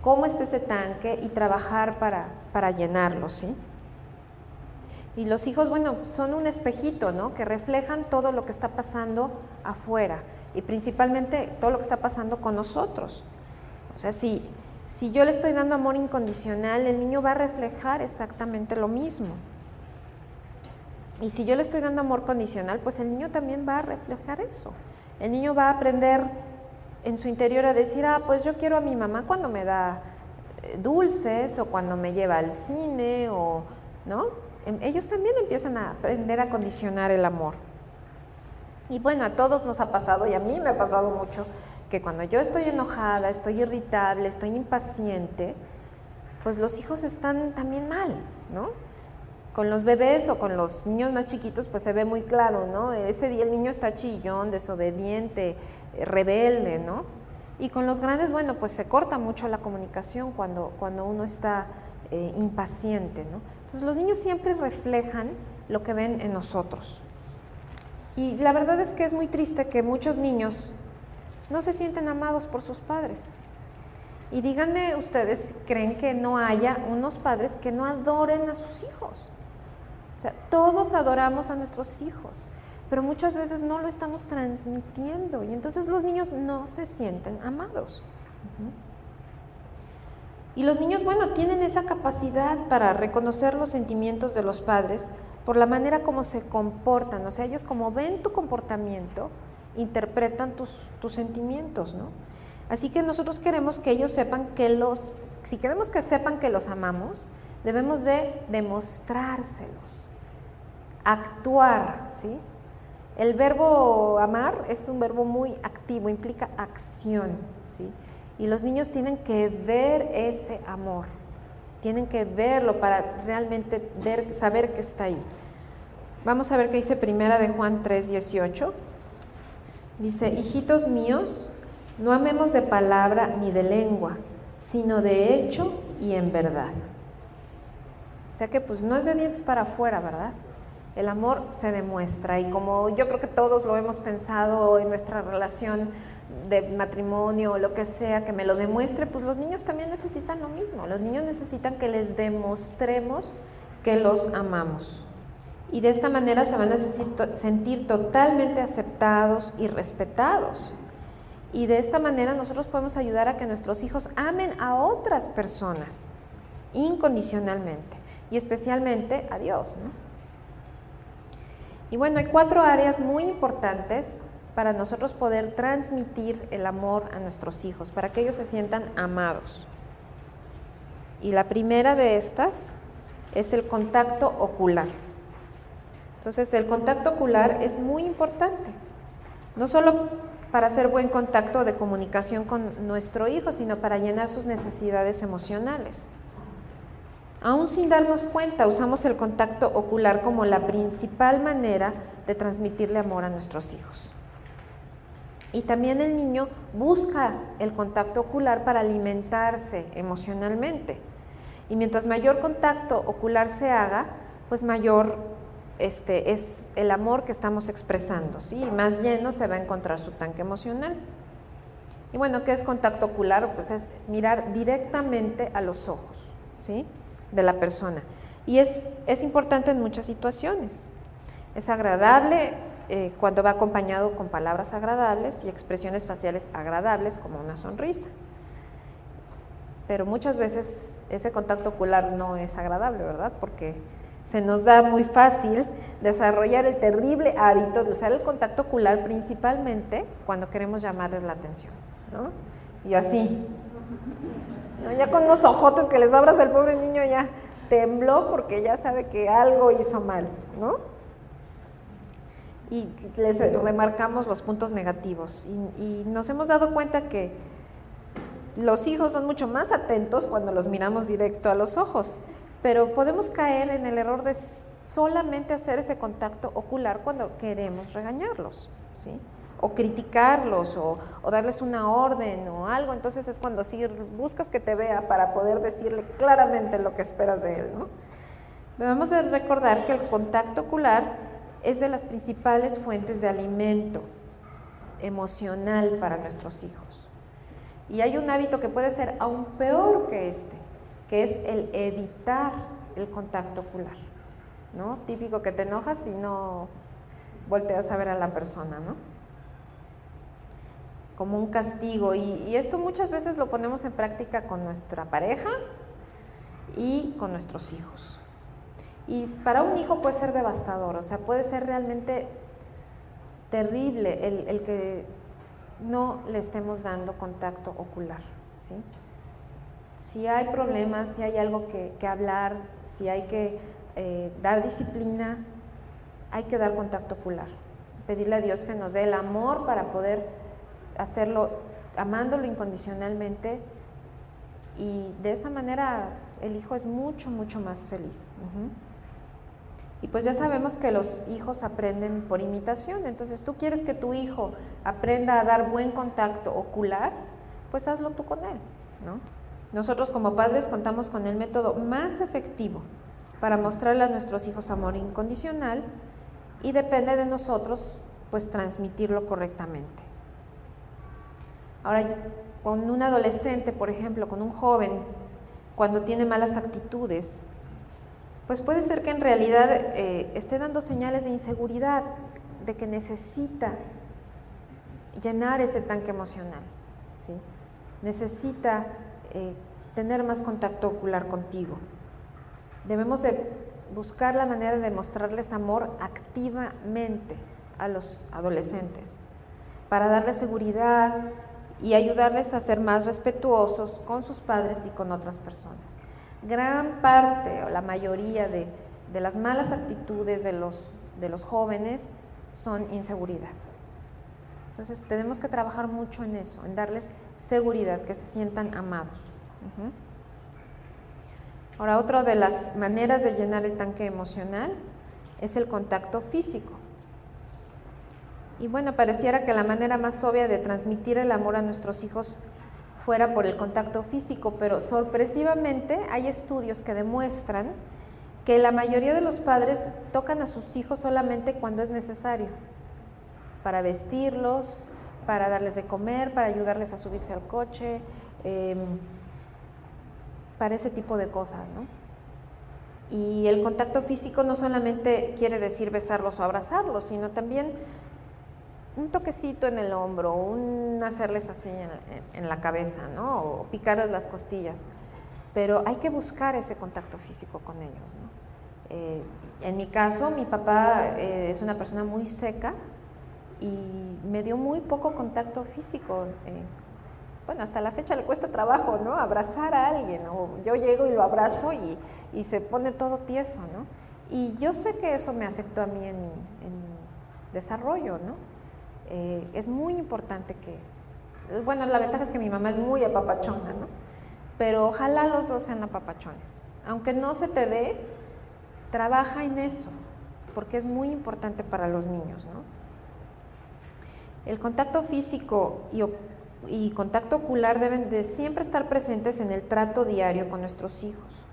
cómo está ese tanque y trabajar para llenarlo, ¿sí? Y los hijos, bueno, son un espejito, ¿no? Que reflejan todo lo que está pasando afuera y principalmente todo lo que está pasando con nosotros. O sea, si yo le estoy dando amor incondicional, el niño va a reflejar exactamente lo mismo. Y si yo le estoy dando amor condicional, pues el niño también va a reflejar eso. El niño va a aprender en su interior a decir, pues yo quiero a mi mamá cuando me da dulces o cuando me lleva al cine, o, ¿no? Ellos también empiezan a aprender a condicionar el amor. Y bueno, a todos nos ha pasado, y a mí me ha pasado mucho, que cuando yo estoy enojada, estoy irritable, estoy impaciente, pues los hijos están también mal, ¿no? Con los bebés o con los niños más chiquitos, pues se ve muy claro, ¿no? Ese día el niño está chillón, desobediente, rebelde, ¿no? Y con los grandes, bueno, pues se corta mucho la comunicación cuando uno está impaciente, ¿no? Entonces los niños siempre reflejan lo que ven en nosotros. Y la verdad es que es muy triste que muchos niños no se sienten amados por sus padres. Y díganme ustedes, ¿creen que no haya unos padres que no adoren a sus hijos? O sea, todos adoramos a nuestros hijos, pero muchas veces no lo estamos transmitiendo y entonces los niños no se sienten amados. Y los niños, bueno, tienen esa capacidad para reconocer los sentimientos de los padres por la manera como se comportan. O sea, ellos como ven tu comportamiento, interpretan tus sentimientos, ¿no? Así que nosotros queremos que ellos sepan si queremos que sepan que los amamos, debemos de demostrárselos, actuar, ¿sí? El verbo amar es un verbo muy activo, implica acción, ¿sí? Y los niños tienen que ver ese amor, tienen que verlo para realmente saber que está ahí. Vamos a ver qué dice Primera de Juan 3:18. Dice, hijitos míos, no amemos de palabra ni de lengua, sino de hecho y en verdad. O sea que pues no es de dientes para afuera, ¿verdad? El amor se demuestra y como yo creo que todos lo hemos pensado en nuestra relación de matrimonio o lo que sea, que me lo demuestre, pues los niños también necesitan lo mismo. Los niños necesitan que les demostremos que los amamos. Y de esta manera se van a sentir totalmente aceptados y respetados. Y de esta manera nosotros podemos ayudar a que nuestros hijos amen a otras personas incondicionalmente y especialmente a Dios, ¿no? Y bueno, hay 4 áreas muy importantes para nosotros poder transmitir el amor a nuestros hijos, para que ellos se sientan amados. Y la primera de estas es el contacto ocular. Entonces, el contacto ocular es muy importante, no solo para hacer buen contacto de comunicación con nuestro hijo, sino para llenar sus necesidades emocionales. Aún sin darnos cuenta, usamos el contacto ocular como la principal manera de transmitirle amor a nuestros hijos. Y también el niño busca el contacto ocular para alimentarse emocionalmente. Y mientras mayor contacto ocular se haga, pues mayor es el amor que estamos expresando, ¿sí? Y más lleno se va a encontrar su tanque emocional. Y bueno, ¿qué es contacto ocular? Pues es mirar directamente a los ojos, ¿sí?, de la persona. Y es importante en muchas situaciones. Es agradable cuando va acompañado con palabras agradables y expresiones faciales agradables como una sonrisa. Pero muchas veces ese contacto ocular no es agradable, ¿verdad? Porque se nos da muy fácil desarrollar el terrible hábito de usar el contacto ocular principalmente cuando queremos llamarles la atención, ¿no? Y así, ¿no? Ya con unos ojotes que les abras, el pobre niño ya tembló porque ya sabe que algo hizo mal, ¿no? Y les remarcamos los puntos negativos y nos hemos dado cuenta que los hijos son mucho más atentos cuando los miramos directo a los ojos, pero podemos caer en el error de solamente hacer ese contacto ocular cuando queremos regañarlos, ¿sí?, o criticarlos o darles una orden o algo. Entonces es cuando sí buscas que te vea para poder decirle claramente lo que esperas de él, ¿no? Debemos de recordar que el contacto ocular es de las principales fuentes de alimento emocional para nuestros hijos. Y hay un hábito que puede ser aún peor que este, que es el evitar el contacto ocular, ¿no? Típico que te enojas y no volteas a ver a la persona, ¿no? Como un castigo. Y esto muchas veces lo ponemos en práctica con nuestra pareja y con nuestros hijos. Y para un hijo puede ser devastador, o sea, puede ser realmente terrible el que no le estemos dando contacto ocular, ¿sí? Si hay problemas, si hay algo que hablar, si hay que dar disciplina, hay que dar contacto ocular. Pedirle a Dios que nos dé el amor para poder hacerlo amándolo incondicionalmente, y de esa manera el hijo es mucho, mucho más feliz. Y pues ya sabemos que los hijos aprenden por imitación, entonces tú quieres que tu hijo aprenda a dar buen contacto ocular, pues hazlo tú con él, ¿no? Nosotros como padres contamos con el método más efectivo para mostrarle a nuestros hijos amor incondicional, y depende de nosotros pues transmitirlo correctamente. Ahora, con un adolescente, por ejemplo, con un joven, cuando tiene malas actitudes, pues puede ser que en realidad esté dando señales de inseguridad, de que necesita llenar ese tanque emocional, ¿sí? Necesita tener más contacto ocular contigo. Debemos de buscar la manera de mostrarles amor activamente a los adolescentes, para darles seguridad y ayudarles a ser más respetuosos con sus padres y con otras personas. Gran parte o la mayoría de las malas actitudes de los jóvenes son inseguridad. Entonces tenemos que trabajar mucho en eso, en darles seguridad, que se sientan amados. Ahora, otra de las maneras de llenar el tanque emocional es el contacto físico. Y bueno, pareciera que la manera más obvia de transmitir el amor a nuestros hijos fuera por el contacto físico, pero sorpresivamente hay estudios que demuestran que la mayoría de los padres tocan a sus hijos solamente cuando es necesario, para vestirlos, para darles de comer, para ayudarles a subirse al coche, para ese tipo de cosas, ¿no? Y el contacto físico no solamente quiere decir besarlos o abrazarlos, sino también un toquecito en el hombro, un hacerles así en la cabeza, ¿no? O picarles las costillas. Pero hay que buscar ese contacto físico con ellos, ¿no? En mi caso, mi papá es una persona muy seca y me dio muy poco contacto físico. Bueno, hasta la fecha le cuesta trabajo, ¿no? Abrazar a alguien, o yo llego y lo abrazo y se pone todo tieso, ¿no? Y yo sé que eso me afectó a mí en mi desarrollo, ¿no? Es muy importante bueno, la ventaja es que mi mamá es muy apapachona, ¿no? Pero ojalá los dos sean apapachones. Aunque no se te dé, trabaja en eso, porque es muy importante para los niños, ¿no? El contacto físico y contacto ocular deben de siempre estar presentes en el trato diario con nuestros hijos.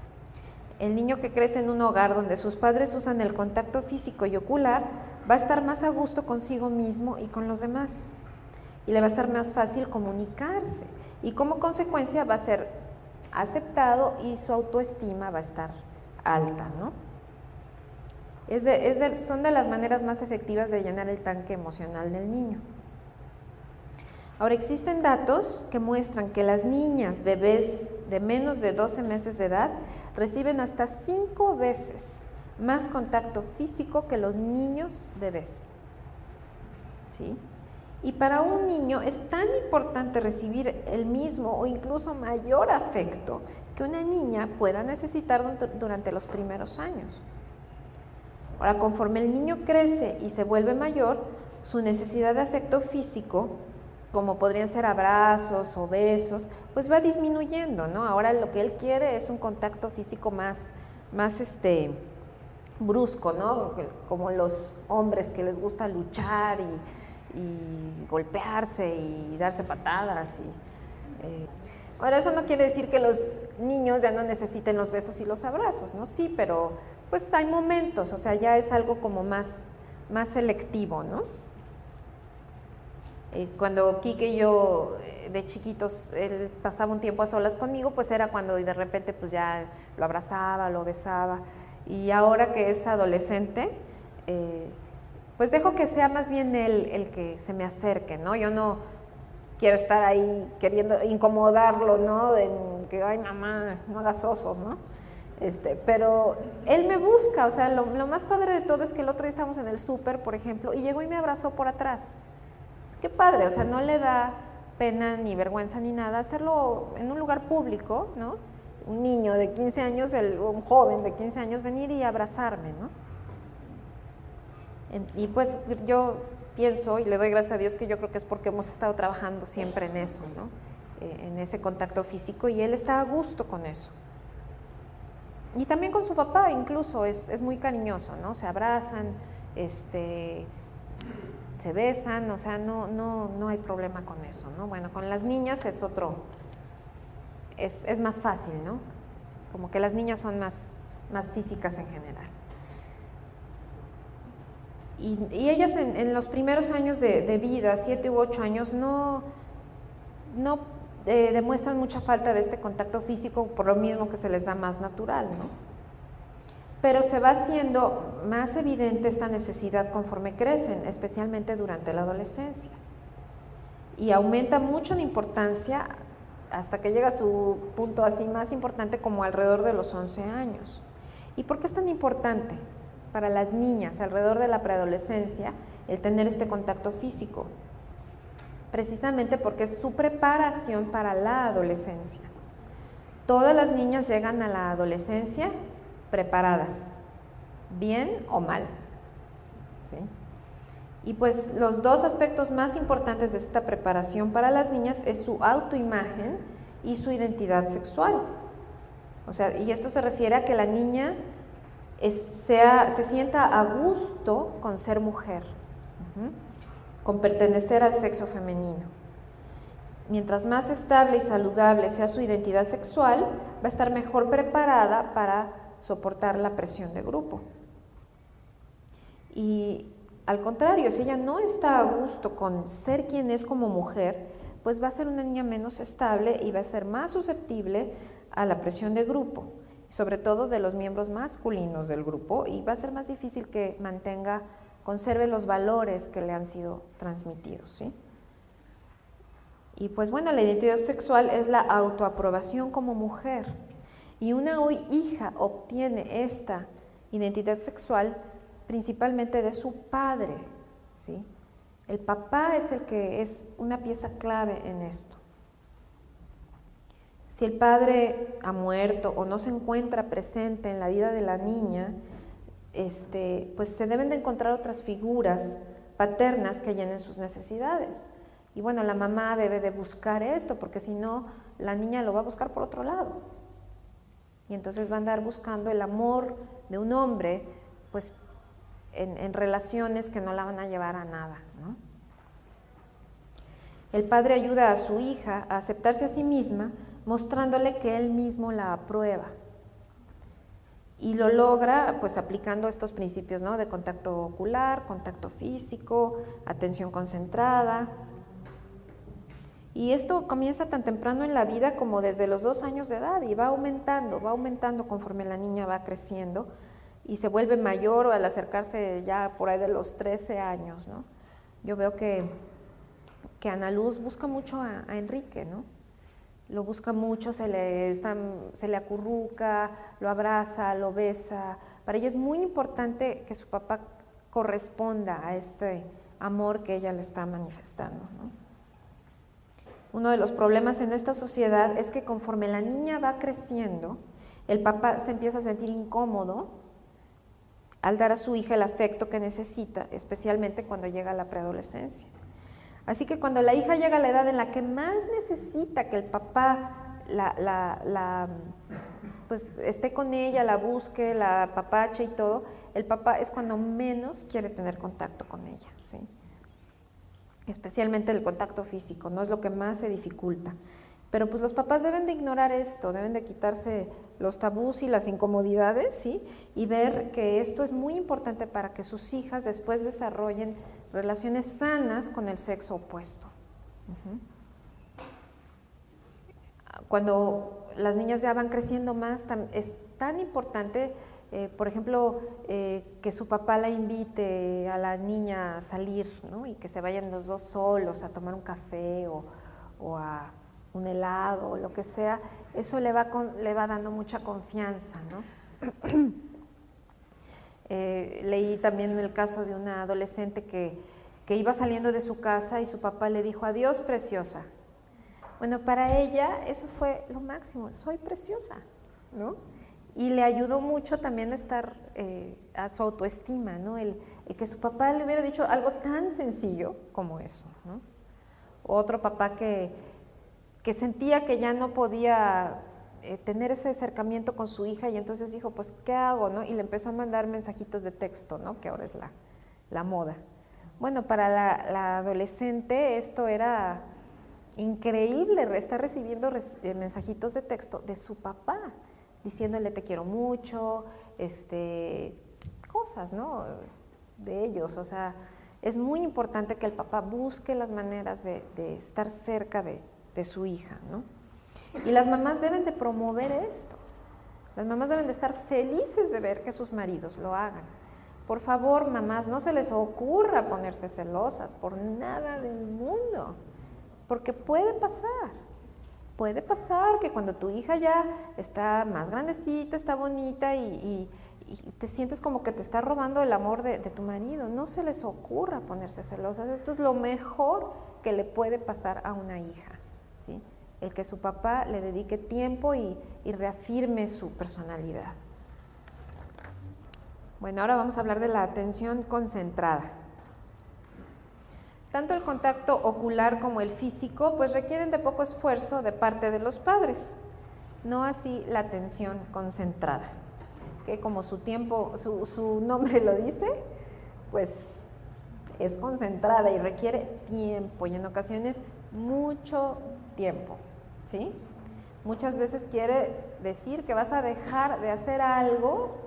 El niño que crece en un hogar donde sus padres usan el contacto físico y ocular va a estar más a gusto consigo mismo y con los demás, y le va a ser más fácil comunicarse, y como consecuencia va a ser aceptado y su autoestima va a estar alta, ¿no? Son de las maneras más efectivas de llenar el tanque emocional del niño. Ahora, existen datos que muestran que las niñas, bebés de menos de 12 meses de edad, reciben hasta 5 veces más contacto físico que los niños bebés, ¿sí? Y para un niño es tan importante recibir el mismo o incluso mayor afecto que una niña pueda necesitar durante los primeros años. Ahora, conforme el niño crece y se vuelve mayor, su necesidad de afecto físico, como podrían ser abrazos o besos, pues va disminuyendo, ¿no? Ahora lo que él quiere es un contacto físico más brusco, ¿no? Como los hombres que les gusta luchar y golpearse y darse patadas. Ahora, eso no quiere decir que los niños ya no necesiten los besos y los abrazos, ¿no? Sí, pero pues hay momentos, o sea, ya es algo como más selectivo, ¿no? Cuando Quique y yo de chiquitos, él pasaba un tiempo a solas conmigo, pues era cuando de repente pues ya lo abrazaba, lo besaba. Y ahora que es adolescente, pues dejo que sea más bien él el que se me acerque, ¿no? Yo no quiero estar ahí queriendo incomodarlo, ¿no? De que, ay, mamá, no hagas osos, ¿no? Pero él me busca, o sea, lo más padre de todo es que el otro día estábamos en el súper, por ejemplo, y llegó y me abrazó por atrás. Qué padre, o sea, no le da pena ni vergüenza ni nada hacerlo en un lugar público, ¿no? Un niño de 15 años, un joven de 15 años venir y abrazarme, ¿no? Y pues yo pienso y le doy gracias a Dios que yo creo que es porque hemos estado trabajando siempre en eso, ¿no? En ese contacto físico, y él está a gusto con eso. Y también con su papá incluso es muy cariñoso, ¿no? Se abrazan, se besan, o sea, no hay problema con eso, ¿no? Bueno, con las niñas es más fácil, ¿no? Como que las niñas son más físicas en general. Y ellas en los primeros años de vida, 7 u 8 años, no demuestran mucha falta de este contacto físico por lo mismo que se les da más natural, ¿no? Pero se va haciendo más evidente esta necesidad conforme crecen, especialmente durante la adolescencia. Y aumenta mucho en importancia hasta que llega a su punto así más importante como alrededor de los 11 años. ¿Y por qué es tan importante para las niñas alrededor de la preadolescencia el tener este contacto físico? Precisamente porque es su preparación para la adolescencia. Todas las niñas llegan a la adolescencia preparadas, bien o mal, ¿sí? Y pues los dos aspectos más importantes de esta preparación para las niñas es su autoimagen y su identidad sexual. O sea, y esto se refiere a que la niña se sienta a gusto con ser mujer, con pertenecer al sexo femenino. Mientras más estable y saludable sea su identidad sexual, va a estar mejor preparada para soportar la presión de grupo. Y al contrario, si ella no está a gusto con ser quien es como mujer, pues va a ser una niña menos estable y va a ser más susceptible a la presión de grupo, sobre todo de los miembros masculinos del grupo, y va a ser más difícil que conserve los valores que le han sido transmitidos, ¿sí? Y pues bueno, la identidad sexual es la autoaprobación como mujer. Y una hija obtiene esta identidad sexual principalmente de su padre, ¿sí? El papá es el que es una pieza clave en esto. Si el padre ha muerto o no se encuentra presente en la vida de la niña, pues se deben de encontrar otras figuras paternas que llenen sus necesidades. Y bueno, la mamá debe de buscar esto, porque si no, la niña lo va a buscar por otro lado. Y entonces va a andar buscando el amor de un hombre, pues en relaciones que no la van a llevar a nada, ¿no? El padre ayuda a su hija a aceptarse a sí misma, mostrándole que él mismo la aprueba. Y lo logra pues aplicando estos principios, ¿no? De contacto ocular, contacto físico, atención concentrada. Y esto comienza tan temprano en la vida como desde los 2 años de edad y va aumentando conforme la niña va creciendo y se vuelve mayor al acercarse ya por ahí de los 13 años, ¿no? Yo veo que Ana Luz busca mucho a Enrique, ¿no? Lo busca mucho, se le acurruca, lo abraza, lo besa. Para ella es muy importante que su papá corresponda a este amor que ella le está manifestando, ¿no? Uno de los problemas en esta sociedad es que conforme la niña va creciendo, el papá se empieza a sentir incómodo al dar a su hija el afecto que necesita, especialmente cuando llega a la preadolescencia. Así que cuando la hija llega a la edad en la que más necesita que el papá pues esté con ella, la busque, la apapache y todo, el papá es cuando menos quiere tener contacto con ella, ¿sí? Especialmente el contacto físico, no es lo que más se dificulta. Pero pues los papás deben de ignorar esto, deben de quitarse los tabús y las incomodidades, ¿sí? Y ver que esto es muy importante para que sus hijas después desarrollen relaciones sanas con el sexo opuesto. Cuando las niñas ya van creciendo más, es tan importante, por ejemplo, que su papá la invite a la niña a salir, ¿no? Y que se vayan los dos solos a tomar un café o a un helado o lo que sea. Eso le va dando mucha confianza, ¿no? Leí también el caso de una adolescente que iba saliendo de su casa y su papá le dijo: adiós, preciosa. Bueno, para ella eso fue lo máximo, soy preciosa, ¿no? Y le ayudó mucho también a estar a su autoestima, ¿no? El que su papá le hubiera dicho algo tan sencillo como eso, ¿no? Otro papá que sentía que ya no podía tener ese acercamiento con su hija y entonces dijo, pues, ¿qué hago, no? Y le empezó a mandar mensajitos de texto, ¿no? Que ahora es la moda. Bueno, para la adolescente esto era increíble, estar recibiendo mensajitos de texto de su papá, diciéndole te quiero mucho, cosas, ¿no? De ellos, o sea, es muy importante que el papá busque las maneras de estar cerca de su hija, ¿no? Y las mamás deben de promover esto. Las mamás deben de estar felices de ver que sus maridos lo hagan. Por favor, mamás, no se les ocurra ponerse celosas por nada del mundo, porque puede pasar que cuando tu hija ya está más grandecita, está bonita y te sientes como que te está robando el amor de tu marido, no se les ocurra ponerse celosas. Esto es lo mejor que le puede pasar a una hija, ¿sí? El que su papá le dedique tiempo y reafirme su personalidad. Bueno, ahora vamos a hablar de la atención concentrada. Tanto el contacto ocular como el físico pues requieren de poco esfuerzo de parte de los padres, no así la atención concentrada, que como su nombre lo dice, pues es concentrada y requiere tiempo y en ocasiones mucho tiempo, ¿sí? Muchas veces quiere decir que vas a dejar de hacer algo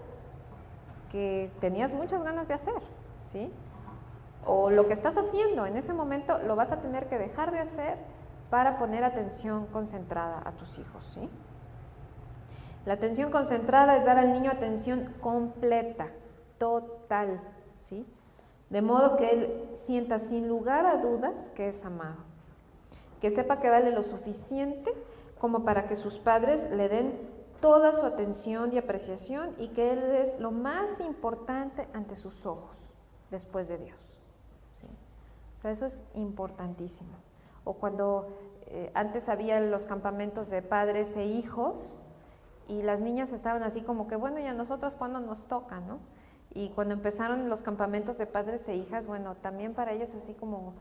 que tenías muchas ganas de hacer, ¿sí? O lo que estás haciendo en ese momento lo vas a tener que dejar de hacer para poner atención concentrada a tus hijos, ¿sí? La atención concentrada es dar al niño atención completa, total, ¿sí? De modo que él sienta sin lugar a dudas que es amado, que sepa que vale lo suficiente como para que sus padres le den toda su atención y apreciación y que él es lo más importante ante sus ojos, después de Dios. ¿Sí? O sea, eso es importantísimo. O cuando antes había los campamentos de padres e hijos y las niñas estaban así como que, bueno, ¿y a nosotros cuándo nos toca, no? Y cuando empezaron los campamentos de padres e hijas, bueno, también para ellas así como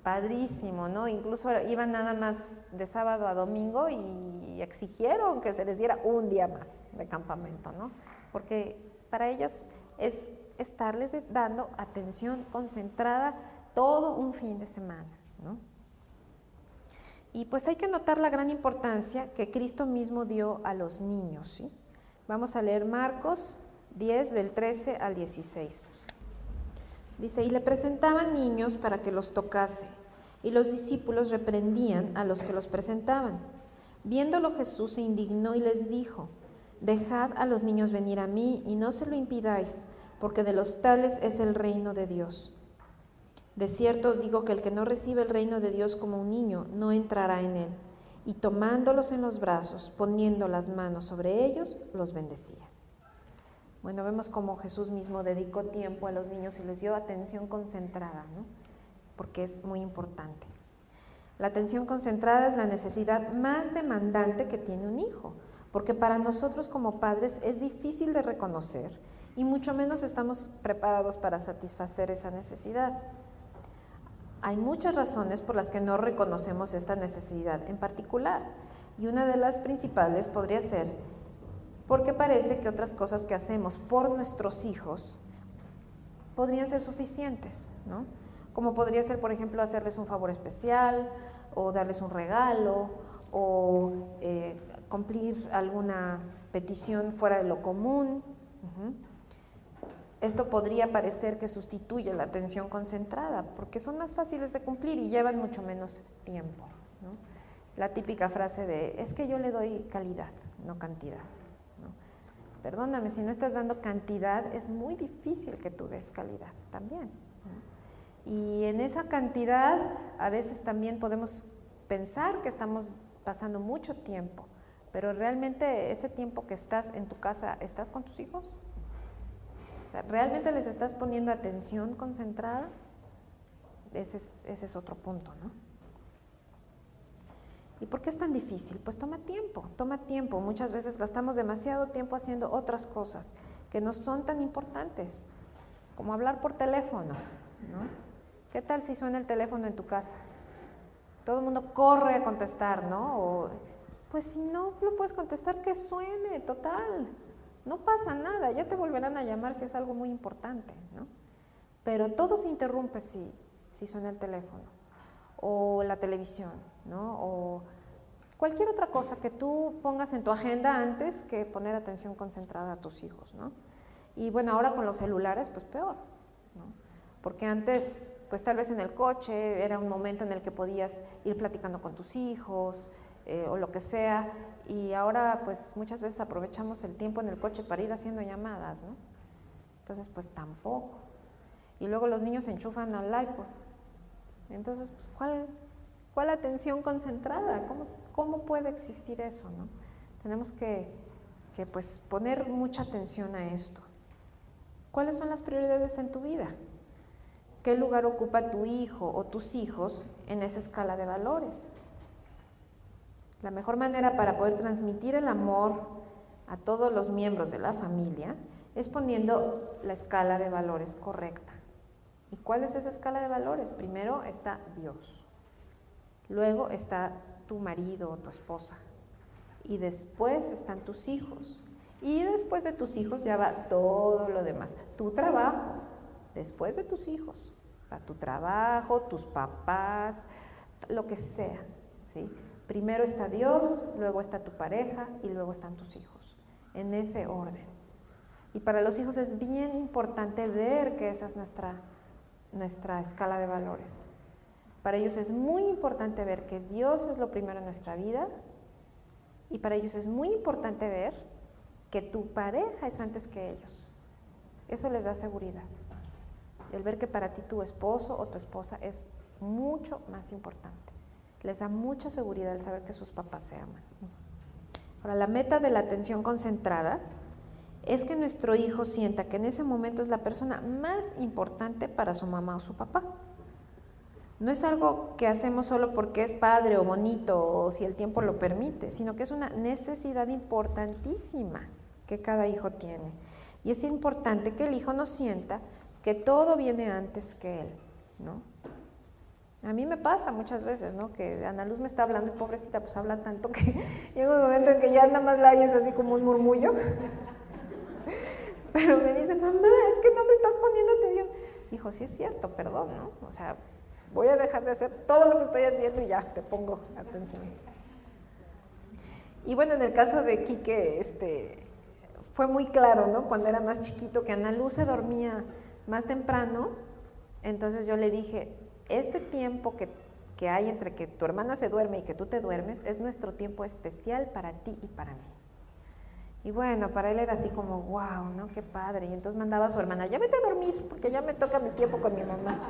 padrísimo, ¿no? Incluso iban nada más de sábado a domingo y exigieron que se les diera un día más de campamento, ¿no? Porque para ellas es estarles dando atención concentrada todo un fin de semana, ¿no? Y pues hay que notar la gran importancia que Cristo mismo dio a los niños, ¿sí? Vamos a leer Marcos 10 del 13 al 16. Dice, y le presentaban niños para que los tocase, y los discípulos reprendían a los que los presentaban. Viéndolo Jesús se indignó y les dijo, dejad a los niños venir a mí y no se lo impidáis, porque de los tales es el reino de Dios. De cierto os digo que el que no recibe el reino de Dios como un niño, no entrará en él. Y tomándolos en los brazos, poniendo las manos sobre ellos, los bendecía. Bueno, vemos cómo Jesús mismo dedicó tiempo a los niños y les dio atención concentrada, ¿no? Porque es muy importante. La atención concentrada es la necesidad más demandante que tiene un hijo, porque para nosotros como padres es difícil de reconocer y mucho menos estamos preparados para satisfacer esa necesidad. Hay muchas razones por las que no reconocemos esta necesidad en particular, y una de las principales podría ser porque parece que otras cosas que hacemos por nuestros hijos podrían ser suficientes, ¿no? Como podría ser, por ejemplo, hacerles un favor especial, o darles un regalo, o cumplir alguna petición fuera de lo común. Esto podría parecer que sustituye la atención concentrada, porque son más fáciles de cumplir y llevan mucho menos tiempo, ¿no? La típica frase de, es que yo le doy calidad, no cantidad, ¿no? Perdóname, si no estás dando cantidad, es muy difícil que tú des calidad también, ¿no? Y en esa cantidad, a veces también podemos pensar que estamos pasando mucho tiempo, pero realmente ese tiempo que estás en tu casa, ¿estás con tus hijos? O sea, ¿realmente les estás poniendo atención concentrada? Ese es otro punto, ¿no? ¿Y por qué es tan difícil? Pues toma tiempo. Muchas veces gastamos demasiado tiempo haciendo otras cosas que no son tan importantes, como hablar por teléfono, ¿no? ¿Qué tal si suena el teléfono en tu casa? Todo el mundo corre a contestar, ¿no? O, pues si no lo puedes contestar, que suene, total. No pasa nada, ya te volverán a llamar si es algo muy importante, ¿no? Pero todo se interrumpe si suena el teléfono, o la televisión, ¿no? O cualquier otra cosa que tú pongas en tu agenda antes que poner atención concentrada a tus hijos, ¿no? Y bueno, ahora con los celulares, pues peor, ¿no? Porque antes, pues tal vez en el coche era un momento en el que podías ir platicando con tus hijos, o lo que sea, y ahora pues muchas veces aprovechamos el tiempo en el coche para ir haciendo llamadas, ¿no? Entonces pues tampoco. Y luego los niños se enchufan al iPod. Entonces pues ¿cuál atención concentrada? ¿Cómo puede existir eso, no? Tenemos que pues poner mucha atención a esto. ¿Cuáles son las prioridades en tu vida? ¿Qué lugar ocupa tu hijo o tus hijos en esa escala de valores? La mejor manera para poder transmitir el amor a todos los miembros de la familia es poniendo la escala de valores correcta. ¿Y cuál es esa escala de valores? Primero está Dios, luego está tu marido o tu esposa, y después están tus hijos, y después de tus hijos ya va todo lo demás. Tu trabajo, después de tus hijos, va tu trabajo, tus papás, lo que sea, ¿sí? Primero está Dios, luego está tu pareja y luego están tus hijos, en ese orden. Y para los hijos es bien importante ver que esa es nuestra escala de valores. Para ellos es muy importante ver que Dios es lo primero en nuestra vida, y para ellos es muy importante ver que tu pareja es antes que ellos. Eso les da seguridad. El ver que para ti tu esposo o tu esposa es mucho más importante. Les da mucha seguridad el saber que sus papás se aman. Ahora, la meta de la atención concentrada es que nuestro hijo sienta que en ese momento es la persona más importante para su mamá o su papá. No es algo que hacemos solo porque es padre o bonito o si el tiempo lo permite, sino que es una necesidad importantísima que cada hijo tiene. Y es importante que el hijo no sienta que todo viene antes que él, ¿no? A mí me pasa muchas veces, ¿no? Que Ana Luz me está hablando y pobrecita, pues habla tanto que llega un momento en que ya nada más la oyes así como un murmullo. Pero me dice, mamá, es que no me estás poniendo atención. Hijo, sí es cierto, perdón, ¿no? O sea, voy a dejar de hacer todo lo que estoy haciendo y ya, te pongo atención. Y bueno, en el caso de Quique, fue muy claro, ¿no? Cuando era más chiquito, que Ana Luz se dormía más temprano, entonces yo le dije, este tiempo que hay entre que tu hermana se duerme y que tú te duermes, es nuestro tiempo especial para ti y para mí. Y bueno, para él era así como, wow, ¿no? Qué padre. Y entonces mandaba a su hermana, ya vete a dormir, porque ya me toca mi tiempo con mi mamá.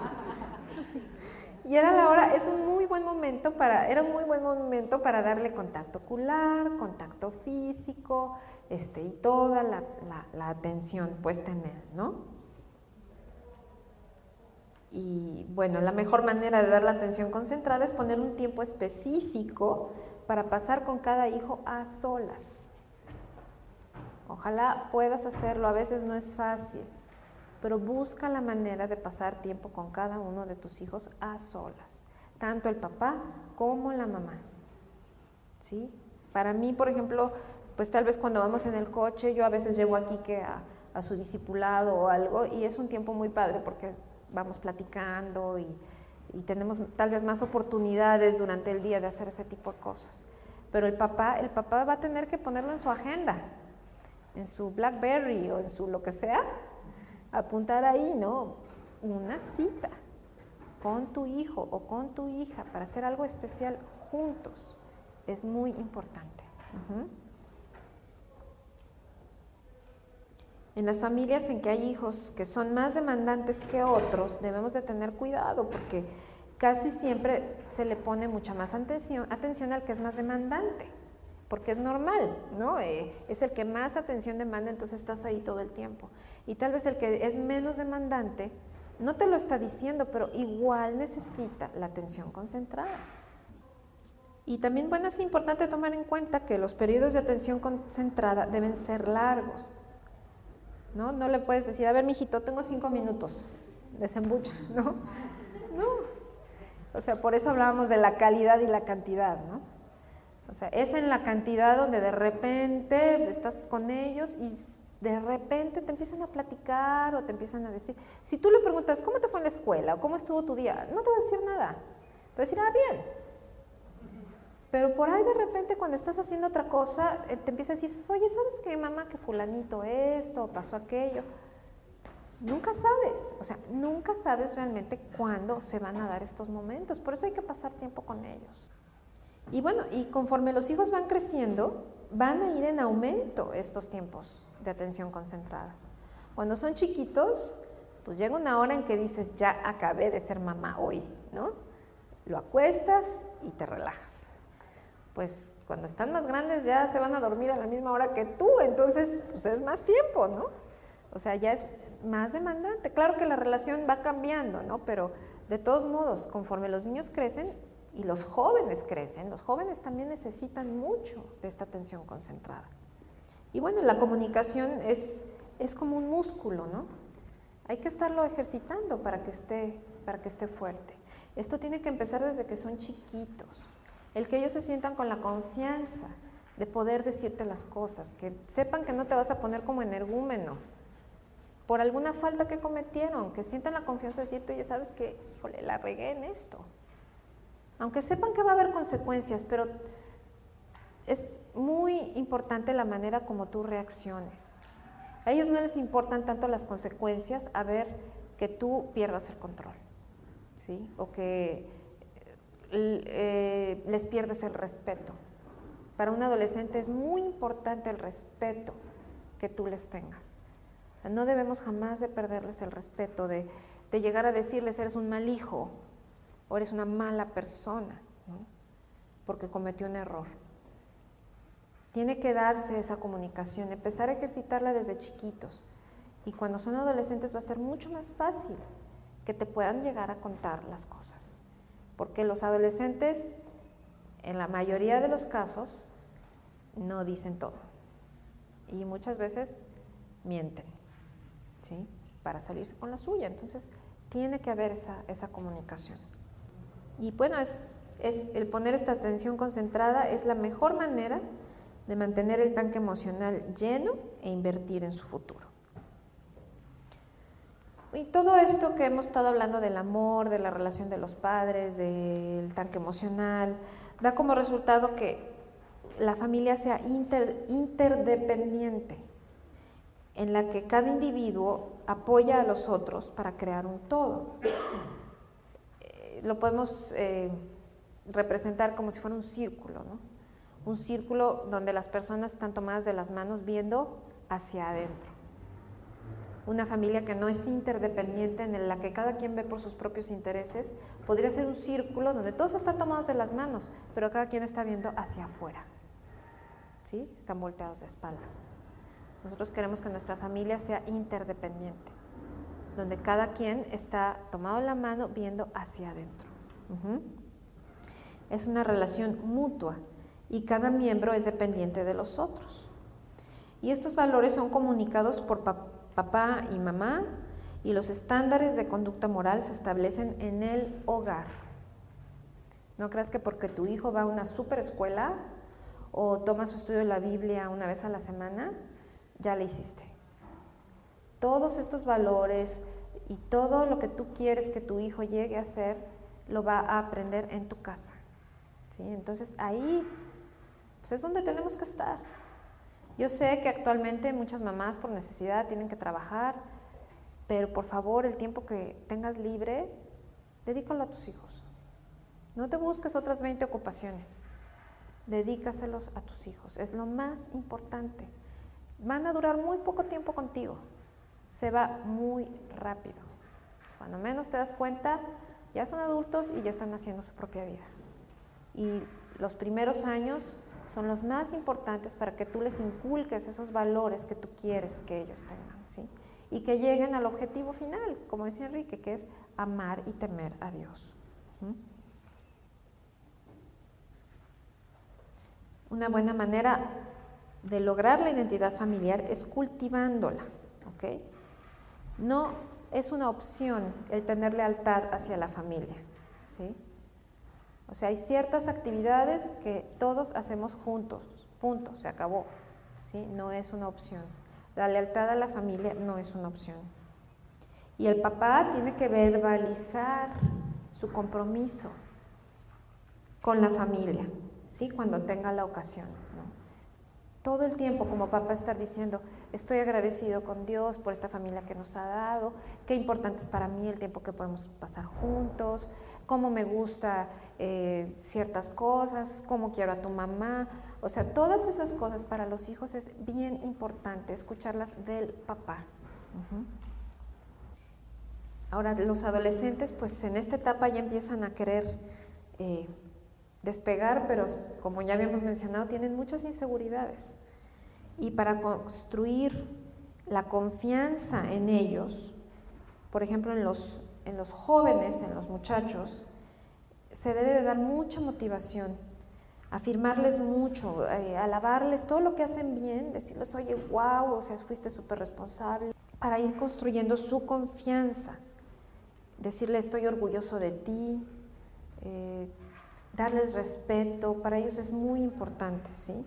Y era la hora, era un muy buen momento para darle contacto ocular, contacto físico, y toda la atención puesta en él, ¿no? Y bueno, la mejor manera de dar la atención concentrada es poner un tiempo específico para pasar con cada hijo a solas. Ojalá puedas hacerlo, a veces no es fácil, pero busca la manera de pasar tiempo con cada uno de tus hijos a solas, tanto el papá como la mamá, ¿sí? Para mí, por ejemplo, pues tal vez cuando vamos en el coche, yo a veces llevo a Quique a su discipulado o algo, y es un tiempo muy padre porque vamos platicando y tenemos tal vez más oportunidades durante el día de hacer ese tipo de cosas. pero el papá va a tener que ponerlo en su agenda, en su BlackBerry o en su lo que sea, apuntar ahí, ¿no? Una cita con tu hijo o con tu hija para hacer algo especial juntos es muy importante. En las familias en que hay hijos que son más demandantes que otros, debemos de tener cuidado porque casi siempre se le pone mucha más atención al que es más demandante, porque es normal, ¿no? Es el que más atención demanda, entonces estás ahí todo el tiempo. Y tal vez el que es menos demandante no te lo está diciendo, pero igual necesita la atención concentrada. Y también, bueno, es importante tomar en cuenta que los periodos de atención concentrada deben ser largos, ¿no? No le puedes decir, a ver, mijito, tengo 5 minutos, desembucha, ¿no? No. O sea, por eso hablábamos de la calidad y la cantidad, ¿no? O sea, es en la cantidad donde de repente estás con ellos y de repente te empiezan a platicar o te empiezan a decir. Si tú le preguntas, ¿cómo te fue en la escuela? ¿O cómo estuvo tu día? No te va a decir nada. Te va a decir, bien. Pero por ahí de repente cuando estás haciendo otra cosa, te empieza a decir, oye, ¿sabes qué, mamá? Que fulanito esto, o pasó aquello. Nunca sabes, o sea, nunca sabes realmente cuándo se van a dar estos momentos. Por eso hay que pasar tiempo con ellos. Y bueno, y conforme los hijos van creciendo, van a ir en aumento estos tiempos de atención concentrada. Cuando son chiquitos, pues llega una hora en que dices, ya acabé de ser mamá hoy, ¿no? Lo acuestas y te relajas. Pues cuando están más grandes ya se van a dormir a la misma hora que tú, entonces pues es más tiempo, ¿no? O sea, ya es más demandante. Claro que la relación va cambiando, ¿no? Pero de todos modos, conforme los niños crecen y los jóvenes crecen, los jóvenes también necesitan mucho de esta atención concentrada. Y bueno, la comunicación es como un músculo, ¿no? Hay que estarlo ejercitando para que esté fuerte. Esto tiene que empezar desde que son chiquitos. El que ellos se sientan con la confianza de poder decirte las cosas, que sepan que no te vas a poner como energúmeno por alguna falta que cometieron, que sientan la confianza de decirte, oye, ¿sabes qué? Híjole, la regué en esto. Aunque sepan que va a haber consecuencias, pero es muy importante la manera como tú reacciones. A ellos no les importan tanto las consecuencias a ver que tú pierdas el control, ¿sí? O que les pierdes el respeto. Para un adolescente es muy importante el respeto que tú les tengas. O sea, no debemos jamás de perderles el respeto, de llegar a decirles eres un mal hijo o eres una mala persona, ¿no? Porque cometió un error. Tiene que darse esa comunicación, empezar a ejercitarla desde chiquitos. Y cuando son adolescentes va a ser mucho más fácil que te puedan llegar a contar las cosas. Porque los adolescentes, en la mayoría de los casos, no dicen todo. Y muchas veces mienten, ¿sí? Para salirse con la suya. Entonces, tiene que haber esa comunicación. Y bueno, el poner esta atención concentrada es la mejor manera de mantener el tanque emocional lleno e invertir en su futuro. Y todo esto que hemos estado hablando del amor, de la relación de los padres, del tanque emocional, da como resultado que la familia sea interdependiente, en la que cada individuo apoya a los otros para crear un todo. Lo podemos representar como si fuera un círculo, ¿no? Un círculo donde las personas están tomadas de las manos viendo hacia adentro. Una familia que no es interdependiente, en la que cada quien ve por sus propios intereses, podría ser un círculo donde todos están tomados de las manos, pero cada quien está viendo hacia afuera, ¿sí? Están volteados de espaldas. Nosotros queremos que nuestra familia sea interdependiente, donde cada quien está tomado de la mano viendo hacia adentro. Es una relación mutua y cada miembro es dependiente de los otros. Y estos valores son comunicados por papá y mamá, y los estándares de conducta moral se establecen en el hogar. No creas que porque tu hijo va a una super escuela o toma su estudio de la Biblia una vez a la semana, ya le hiciste. Todos estos valores y todo lo que tú quieres que tu hijo llegue a hacer, lo va a aprender en tu casa, ¿sí? Entonces ahí pues es donde tenemos que estar. Yo sé que actualmente muchas mamás por necesidad tienen que trabajar, pero por favor, el tiempo que tengas libre, dedícalo a tus hijos. No te busques otras 20 ocupaciones, dedícaselos a tus hijos, es lo más importante. Van a durar muy poco tiempo contigo, se va muy rápido. Cuando menos te das cuenta, ya son adultos y ya están haciendo su propia vida. Y los primeros años son los más importantes para que tú les inculques esos valores que tú quieres que ellos tengan, ¿sí? Y que lleguen al objetivo final, como decía Enrique, que es amar y temer a Dios. Una buena manera de lograr la identidad familiar es cultivándola, ¿ok? No es una opción el tener lealtad hacia la familia, ¿sí? O sea, hay ciertas actividades que todos hacemos juntos, punto, se acabó, ¿sí? No es una opción. La lealtad a la familia no es una opción. Y el papá tiene que verbalizar su compromiso con la familia, ¿sí? Cuando tenga la ocasión, ¿no? Todo el tiempo como papá estar diciendo, estoy agradecido con Dios por esta familia que nos ha dado, qué importante es para mí el tiempo que podemos pasar juntos, cómo me gusta ciertas cosas, cómo quiero a tu mamá. O sea, todas esas cosas para los hijos es bien importante escucharlas del papá. Ahora, los adolescentes, pues en esta etapa ya empiezan a querer despegar, pero como ya habíamos mencionado, tienen muchas inseguridades. Y para construir la confianza en ellos, por ejemplo, en los jóvenes, en los muchachos, se debe de dar mucha motivación, afirmarles mucho, alabarles todo lo que hacen bien, decirles, oye, wow, o sea, fuiste súper responsable, para ir construyendo su confianza, decirles, estoy orgulloso de ti, darles respeto, para ellos es muy importante, ¿sí?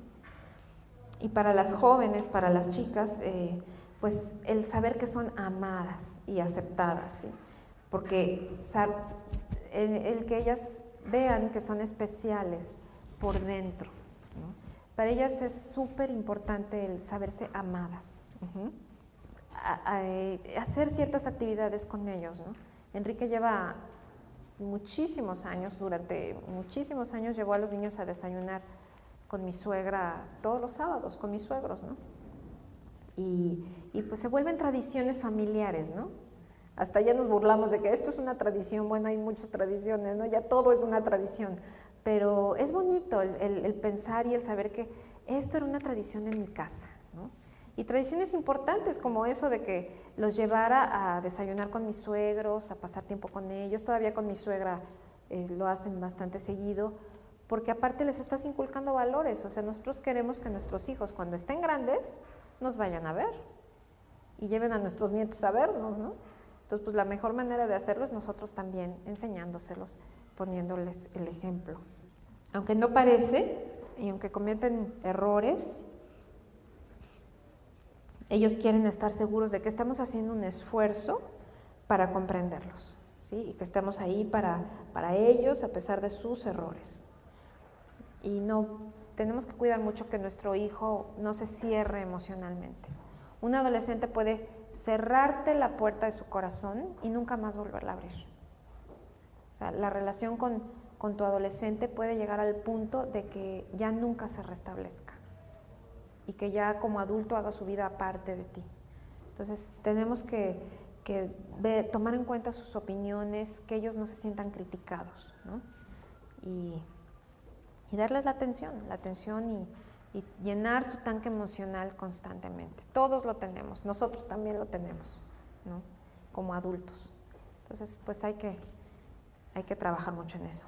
Y para las jóvenes, para las chicas, pues el saber que son amadas y aceptadas, ¿sí? Porque el que ellas vean que son especiales por dentro, ¿no? Para ellas es súper importante el saberse amadas, hacer ciertas actividades con ellos, ¿no? Enrique lleva muchísimos años, durante muchísimos años llevó a los niños a desayunar con mi suegra todos los sábados, con mis suegros, ¿no? Y pues se vuelven tradiciones familiares, ¿no? Hasta ya nos burlamos de que esto es una tradición, bueno, hay muchas tradiciones, ¿no? Ya todo es una tradición, pero es bonito el pensar y el saber que esto era una tradición en mi casa, ¿no? Y tradiciones importantes como eso de que los llevara a desayunar con mis suegros, a pasar tiempo con ellos, todavía con mi suegra lo hacen bastante seguido, porque aparte les estás inculcando valores, o sea, nosotros queremos que nuestros hijos cuando estén grandes nos vayan a ver y lleven a nuestros nietos a vernos, ¿no? Entonces, pues la mejor manera de hacerlo es nosotros también enseñándoselos, poniéndoles el ejemplo. Aunque no parece, y aunque cometen errores, ellos quieren estar seguros de que estamos haciendo un esfuerzo para comprenderlos, ¿sí? Y que estemos ahí para ellos a pesar de sus errores. Y no, tenemos que cuidar mucho que nuestro hijo no se cierre emocionalmente. Un adolescente puede cerrarte la puerta de su corazón y nunca más volverla a abrir. O sea, la relación con tu adolescente puede llegar al punto de que ya nunca se restablezca y que ya como adulto haga su vida aparte de ti. Entonces tenemos que tomar en cuenta sus opiniones, que ellos no se sientan criticados, ¿no? Y darles la atención y llenar su tanque emocional constantemente. Todos lo tenemos, nosotros también lo tenemos, ¿no? Como adultos. Entonces, pues hay que trabajar mucho en eso.